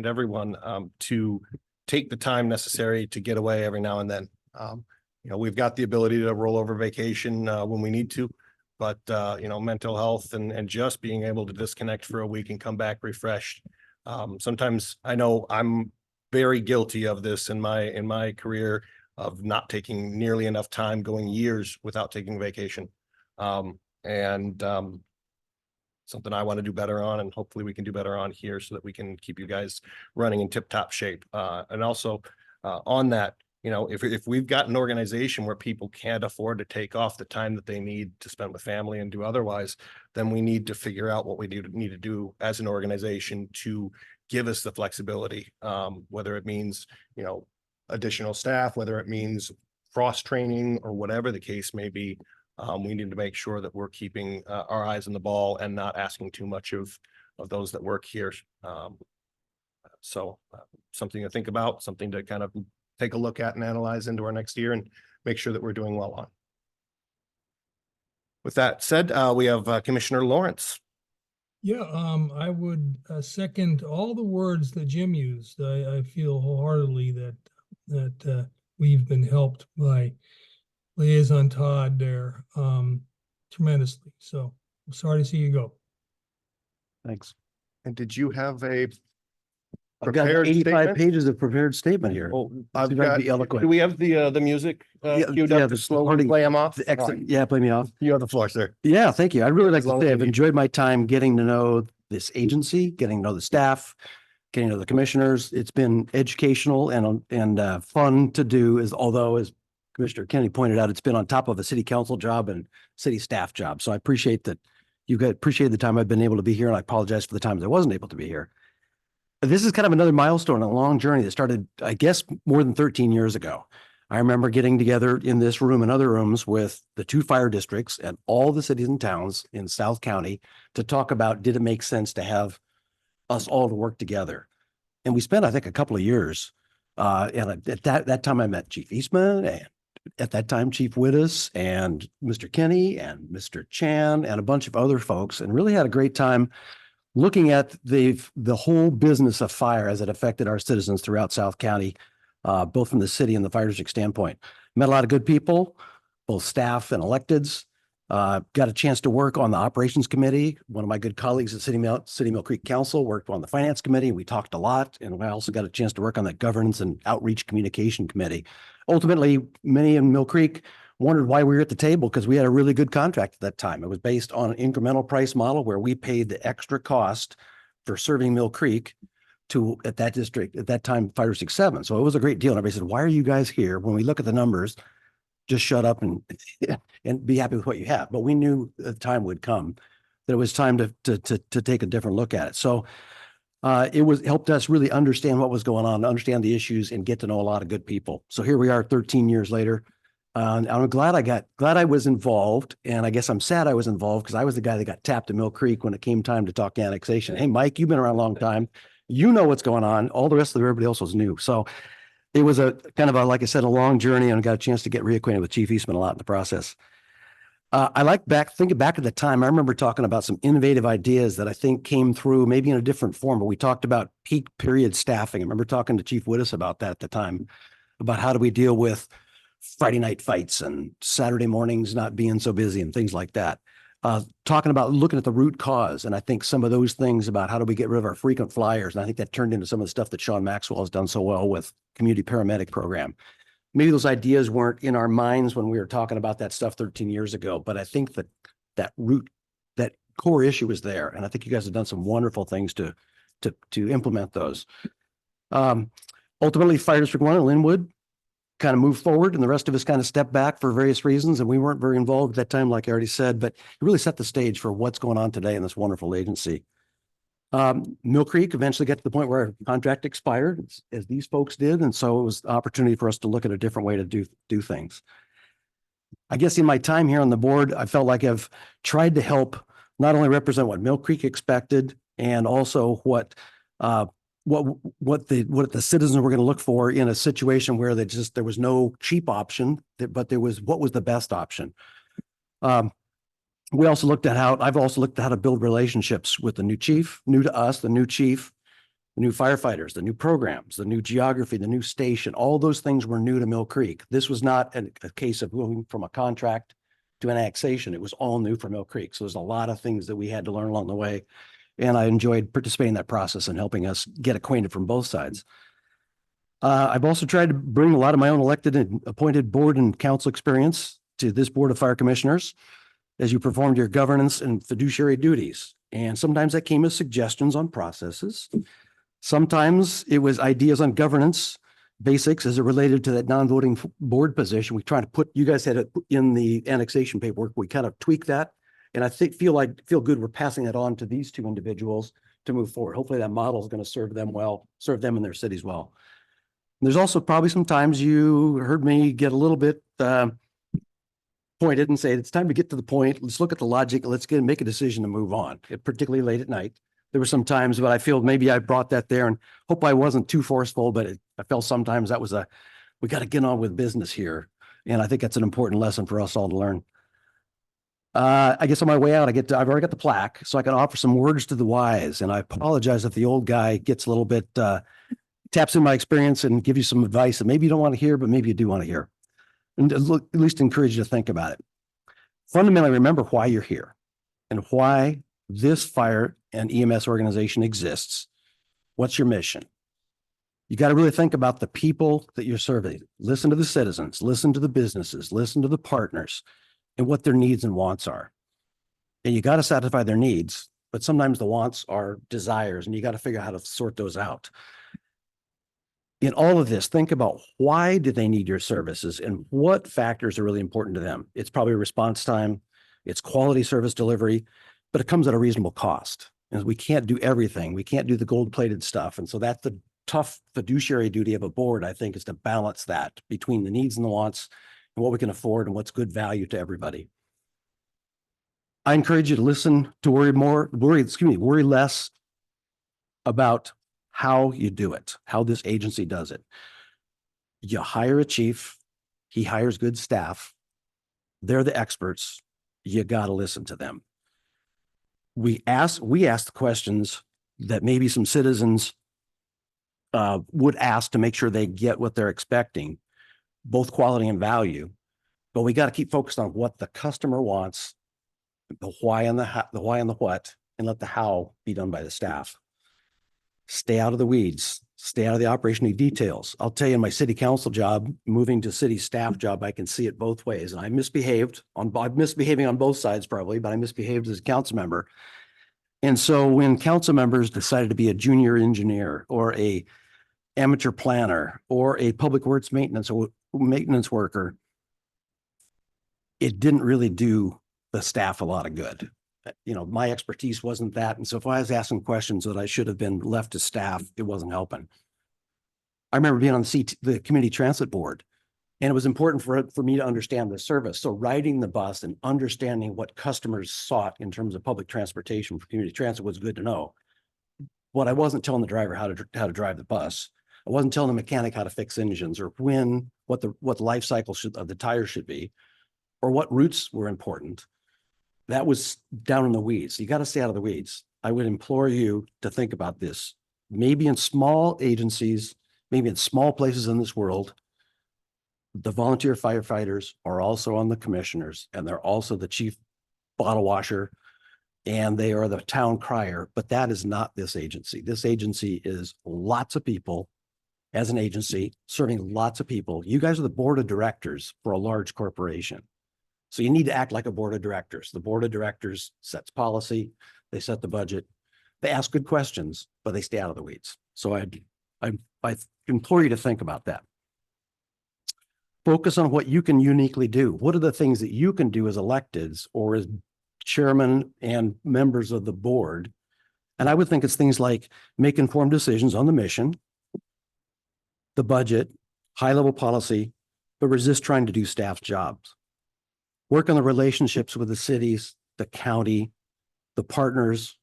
[SPEAKER 1] everyone to take the time necessary to get away every now and then. We've got the ability to roll over vacation when we need to, but mental health and just being able to disconnect for a week and come back refreshed. Sometimes I know I'm very guilty of this in my career, of not taking nearly enough time, going years without taking vacation. Something I want to do better on, and hopefully we can do better on here so that we can keep you guys running in tip-top shape. And also on that, if we've got an organization where people can't afford to take off the time that they need to spend with family and do otherwise, then we need to figure out what we need to do as an organization to give us the flexibility, whether it means, additional staff, whether it means cross training or whatever the case may be. We need to make sure that we're keeping our eyes on the ball and not asking too much of those that work here. So something to think about, something to kind of take a look at and analyze into our next year and make sure that we're doing well on. With that said, we have Commissioner Lawrence.
[SPEAKER 14] Yeah, I would second all the words that Jim used. I feel wholeheartedly that we've been helped by Liaison Todd there tremendously. So I'm sorry to see you go.
[SPEAKER 9] Thanks.
[SPEAKER 1] And did you have a
[SPEAKER 9] I've got
[SPEAKER 1] prepared
[SPEAKER 9] 85
[SPEAKER 1] statement?
[SPEAKER 9] pages of prepared statement here.
[SPEAKER 1] Oh,
[SPEAKER 9] See
[SPEAKER 1] I've
[SPEAKER 9] if I can
[SPEAKER 1] got,
[SPEAKER 9] be eloquent.
[SPEAKER 1] do we have the music queued up to
[SPEAKER 9] the
[SPEAKER 1] slowly
[SPEAKER 9] parting-
[SPEAKER 1] play them off?
[SPEAKER 9] the excellent, yeah, play me off.
[SPEAKER 1] You have the floor, sir.
[SPEAKER 9] Yeah, thank you. I'd really like
[SPEAKER 1] As
[SPEAKER 9] to
[SPEAKER 1] long
[SPEAKER 9] say
[SPEAKER 1] as
[SPEAKER 9] I've
[SPEAKER 1] you-
[SPEAKER 9] enjoyed my time getting to know this agency, getting to know the staff, getting to know the commissioners. It's been educational and fun to do, as although as Commissioner Kennedy pointed out, it's been on top of a city council job and city staff job. So I appreciate that you guys appreciate the time I've been able to be here, and I apologize for the times I wasn't able to be here. This is kind of another milestone, a long journey that started, I guess, more than 13 years ago. I remember getting together in this room and other rooms with the 2 fire districts and all the cities and towns in South County to talk about, did it make sense to have us all to work together? And we spent, I think, a couple of years. And at that time, I met Chief Eastman, and at that time, Chief Wittes and Mr. Kenny and Mr. Chan and a bunch of other folks, and really had a great time looking at the whole business of fire as it affected our citizens throughout South County, both from the city and the fire district standpoint. Met a lot of good people, both staff and electeds. Got a chance to work on the operations committee. One of my good colleagues at City Mill Creek Council worked on the finance committee. We talked a lot, and I also got a chance to work on the governance and outreach communication committee. Ultimately, many in Mill Creek wondered why we were at the table, because we had a really good contract at that time. It was based on an incremental price model where we paid the extra cost for serving Mill Creek to, at that district, at that time, Fire District 7. So it was a great deal. And everybody said, why are you guys here? When we look at the numbers, just shut up and be happy with what you have. But we knew the time would come that it was time to take a different look at it. So it helped us really understand what was going on, understand the issues, and get to know a lot of good people. So here we are 13 years later. I'm glad I was involved, and I guess I'm sad I was involved, because I was the guy that got tapped to Mill Creek when it came time to talk annexation. Hey, Mike, you've been around a long time. You know what's going on. All the rest of everybody else was new. So it was a kind of a, like I said, a long journey, and I got a chance to get reacquainted with Chief Eastman a lot in the process. Thinking back at the time, I remember talking about some innovative ideas that I think came through maybe in a different form, but we talked about peak period staffing. I remember talking to Chief Wittes about that at the time, about how do we deal with Friday night fights and Saturday mornings not being so busy and things like that. Talking about looking at the root cause. And I think some of those things about how do we get rid of our frequent flyers. And I think that turned into some of the stuff that Sean Maxwell has done so well with community paramedic program. Maybe those ideas weren't in our minds when we were talking about that stuff 13 years ago, but I think that core issue is there. And I think you guys have done some wonderful things to implement those. Ultimately, Fire District 1 in Linwood kind of moved forward, and the rest of us kind of stepped back for various reasons. And we weren't very involved at that time, like I already said, but it really set the stage for what's going on today in this wonderful agency. Mill Creek eventually got to the point where our contract expired, as these folks did. And so it was an opportunity for us to look at a different way to do things. I guess in my time here on the board, I felt like I've tried to help not only represent what Mill Creek expected, and also what the citizens were going to look for in a situation where there was no cheap option, but what was the best option. I've also looked at how to build relationships with the new chief, new to us, the new chief, the new firefighters, the new programs, the new geography, the new station. All those things were new to Mill Creek. This was not a case of going from a contract to an annexation. It was all new for Mill Creek. So there's a lot of things that we had to learn along the way. And I enjoyed participating in that process and helping us get acquainted from both sides. I've also tried to bring a lot of my own elected and appointed board and council experience to this Board of Fire Commissioners as you performed your governance and fiduciary duties. And sometimes that came as suggestions on processes. Sometimes it was ideas on governance basics as it related to that non-voting board position. We try to you guys had it in the annexation paperwork. We kind of tweaked that. And I feel good we're passing that on to these two individuals to move forward. Hopefully that model is going to serve them well, serve them and their cities well. And there's also probably some times you heard me get a little bit pointed and say, it's time to get to the point. Let's look at the logic. Let's make a decision to move on, particularly late at night. There were some times, but I feel maybe I brought that there, and hope I wasn't too forceful, but I felt sometimes that was we got to get on with business here. And I think that's an important lesson for us all to learn. I guess on my way out, I've already got the plaque, so I can offer some words to the wise. And I apologize if the old guy gets a little bit, taps in my experience and give you some advice that maybe you don't want to hear, but maybe you do want to hear. And at least encourage you to think about it. Fundamentally, remember why you're here. and why this fire and EMS organization exists. What's your mission? You got to really think about the people that you're serving. Listen to the citizens, listen to the businesses, listen to the partners, and what their needs and wants are. And you got to satisfy their needs, but sometimes the wants are desires, and you got to figure out how to sort those out. In all of this, think about why do they need your services and what factors are really important to them. It's probably response time, it's quality service delivery, but it comes at a reasonable cost. And we can't do everything. We can't do the gold-plated stuff. And so that's the tough fiduciary duty of a board, I think, is to balance that between the needs and the wants and what we can afford and what's good value to everybody. I encourage you to listen, to worry less about how you do it, how this agency does it. You hire a chief, he hires good staff. They're the experts. You got to listen to them. We ask the questions that maybe some citizens would ask to make sure they get what they're expecting, both quality and value. But we got to keep focused on what the customer wants, the why and the what, and let the how be done by the staff. Stay out of the weeds, stay out of the operational details. I'll tell you, in my city council job, moving to city staff job, I can see it both ways. And I'm misbehaving on both sides probably, but I misbehaved as a council member. And so when council members decided to be a junior engineer or a amateur planner or a public works maintenance worker, it didn't really do the staff a lot of good. You know, my expertise wasn't that. And so if I was asking questions that I should have been left to staff, it wasn't helping. I remember being on the community transit board, and it was important for me to understand the service. So riding the bus and understanding what customers sought in terms of public transportation for community transit was good to know. But I wasn't telling the driver how to drive the bus. I wasn't telling the mechanic how to fix engines or what the life cycle of the tires should be, or what routes were important. That was down in the weeds. You got to stay out of the weeds. I would implore you to think about this. Maybe in small agencies, maybe in small places in this world, the volunteer firefighters are also on the commissioners, and they're also the chief bottle washer, and they are the town crier, but that is not this agency. This agency is lots of people as an agency serving lots of people. You guys are the board of directors for a large corporation. So you need to act like a board of directors. The board of directors sets policy, they set the budget, they ask good questions, but they stay out of the weeds. So I implore you to think about that. Focus on what you can uniquely do. What are the things that you can do as electeds or as chairman and members of the board? And I would think it's things like make informed decisions on the mission, the budget, high-level policy, but resist trying to do staff's jobs. Work on the relationships with the cities, the county, the partners,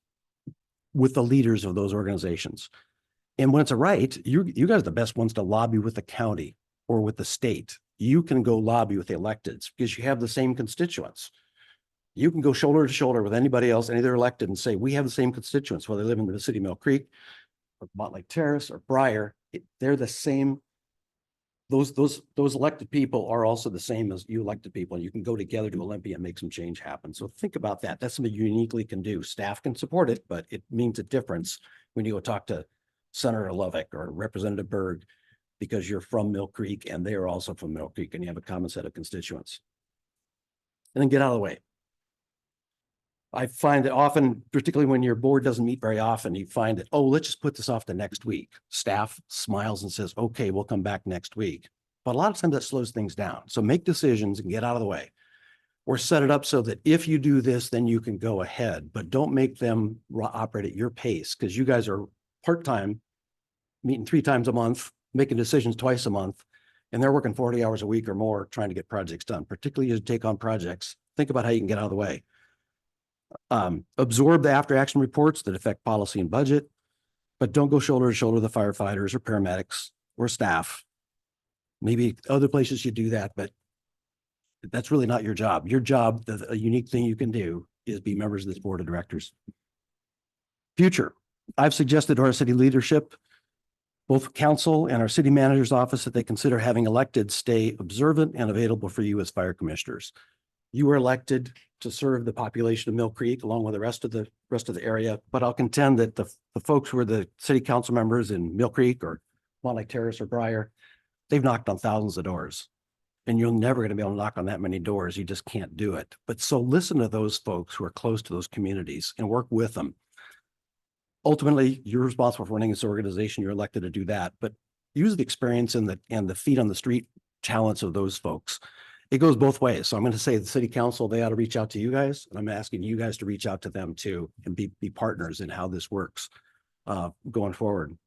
[SPEAKER 9] with the leaders of those organizations. And when it's a right, you guys are the best ones to lobby with the county or with the state. You can go lobby with the electeds because you have the same constituents. You can go shoulder to shoulder with anybody else, any of their elected, and say, we have the same constituents, whether they live in the city of Mill Creek or Montlake Terrace or Briar. They're the same. Those elected people are also the same as you elected people, and you can go together to Olympia and make some change happen. So think about that. That's something you uniquely can do. Staff can support it, but it means a difference when you go talk to Senator Lovick or Representative Berg, because you're from Mill Creek and they are also from Mill Creek and you have a common set of constituents. And then get out of the way. I find that often, particularly when your board doesn't meet very often, you find that, oh, let's just put this off to next week. Staff smiles and says, okay, we'll come back next week. But a lot of times that slows things down. So make decisions and get out of the way. Or set it up so that if you do this, then you can go ahead, but don't make them operate at your pace, because you guys are part-time, meeting 3 times a month, making decisions twice a month, and they're working 40 hours a week or more trying to get projects done. Particularly as you take on projects, think about how you can get out of the way. Absorb the after action reports that affect policy and budget, but don't go shoulder to shoulder with the firefighters or paramedics or staff. Maybe other places you do that, but that's really not your job. Your job, a unique thing you can do, is be members of this board of directors. Future, I've suggested to our city leadership, both council and our city manager's office, that they consider having elected stay observant and available for you as fire commissioners. You were elected to serve the population of Mill Creek along with the rest of the area. But I'll contend that the folks who are the city council members in Mill Creek or Montlake Terrace or Briar, they've knocked on thousands of doors. And you're never going to be able to knock on that many doors. You just can't do it. But so listen to those folks who are close to those communities and work with them. Ultimately, you're responsible for running this organization. You're elected to do that, but use the experience and the feet on the street talents of those folks. It goes both ways. So I'm going to say the city council, they ought to reach out to you guys, and I'm asking you guys to reach out to them too and be partners in how this works going forward.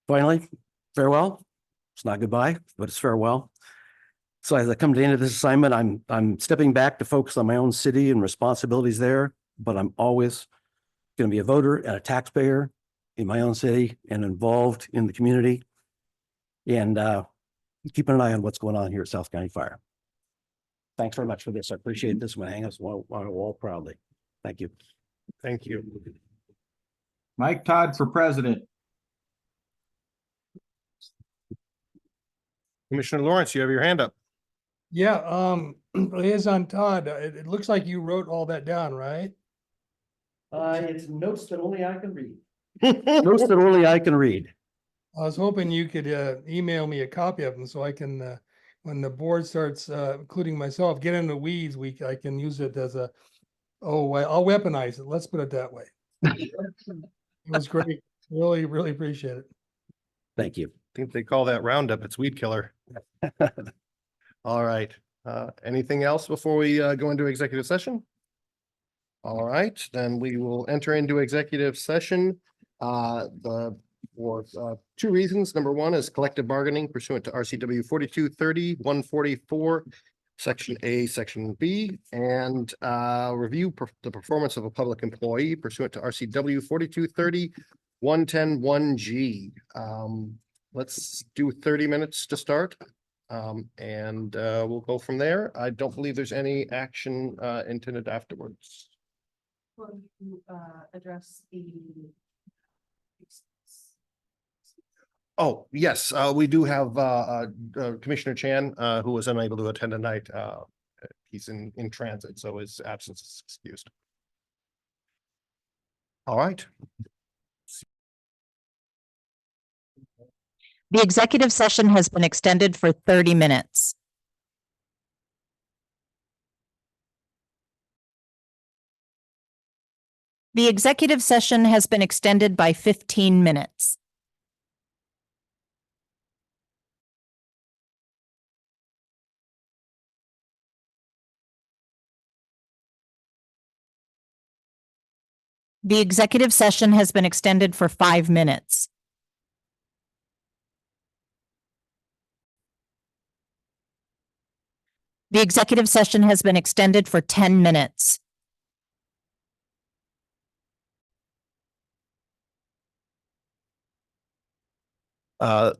[SPEAKER 9] Finally, farewell. It's not goodbye, but it's farewell. So as I come to the end of this assignment, I'm stepping back to focus on my own city and responsibilities there, but I'm always going to be a voter and a taxpayer in my own city and involved in the community and keeping an eye on what's going on here at South County Fire. Thanks very much for this. I appreciate this. I'm going to hang us on the wall proudly. Thank you.
[SPEAKER 1] Thank you.
[SPEAKER 7] Mike Todd for president.
[SPEAKER 1] Commissioner Lawrence, you have your hand up.
[SPEAKER 14] Yeah, Liaison Todd, it looks like you wrote all that down, right?
[SPEAKER 9] It's notes that only I can read. Notes that only I can read.
[SPEAKER 14] I was hoping you could email me a copy of them so I can, when the board starts, including myself, get in the weeds, I can use it as I'll weaponize it. Let's put it that way. It was great. Really, really appreciate it.
[SPEAKER 9] Thank you.
[SPEAKER 1] I think they call that Roundup. It's weed killer. All right. Anything else before we go into executive session? All right, then we will enter into executive session. For two reasons. Number one is collective bargaining pursuant to RCW 4230-144, Section A, Section B, and review the performance of a public employee pursuant to RCW 4230-110-1G. Let's do 30 minutes to start. And we'll go from there. I don't believe there's any action intended afterwards.
[SPEAKER 8] Will you address the?
[SPEAKER 1] Oh, yes, we do have Commissioner Chan, who was unable to attend tonight. He's in transit, so his absence is excused. All right.
[SPEAKER 15] The executive session has been extended for 30 minutes. The executive session has been extended by 15 minutes. The executive session has been extended for 5 minutes. The executive session has been extended for 10 minutes.
[SPEAKER 1] The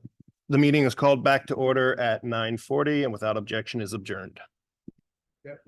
[SPEAKER 1] meeting is called back to order at 9:40 and without objection is adjourned. Yep.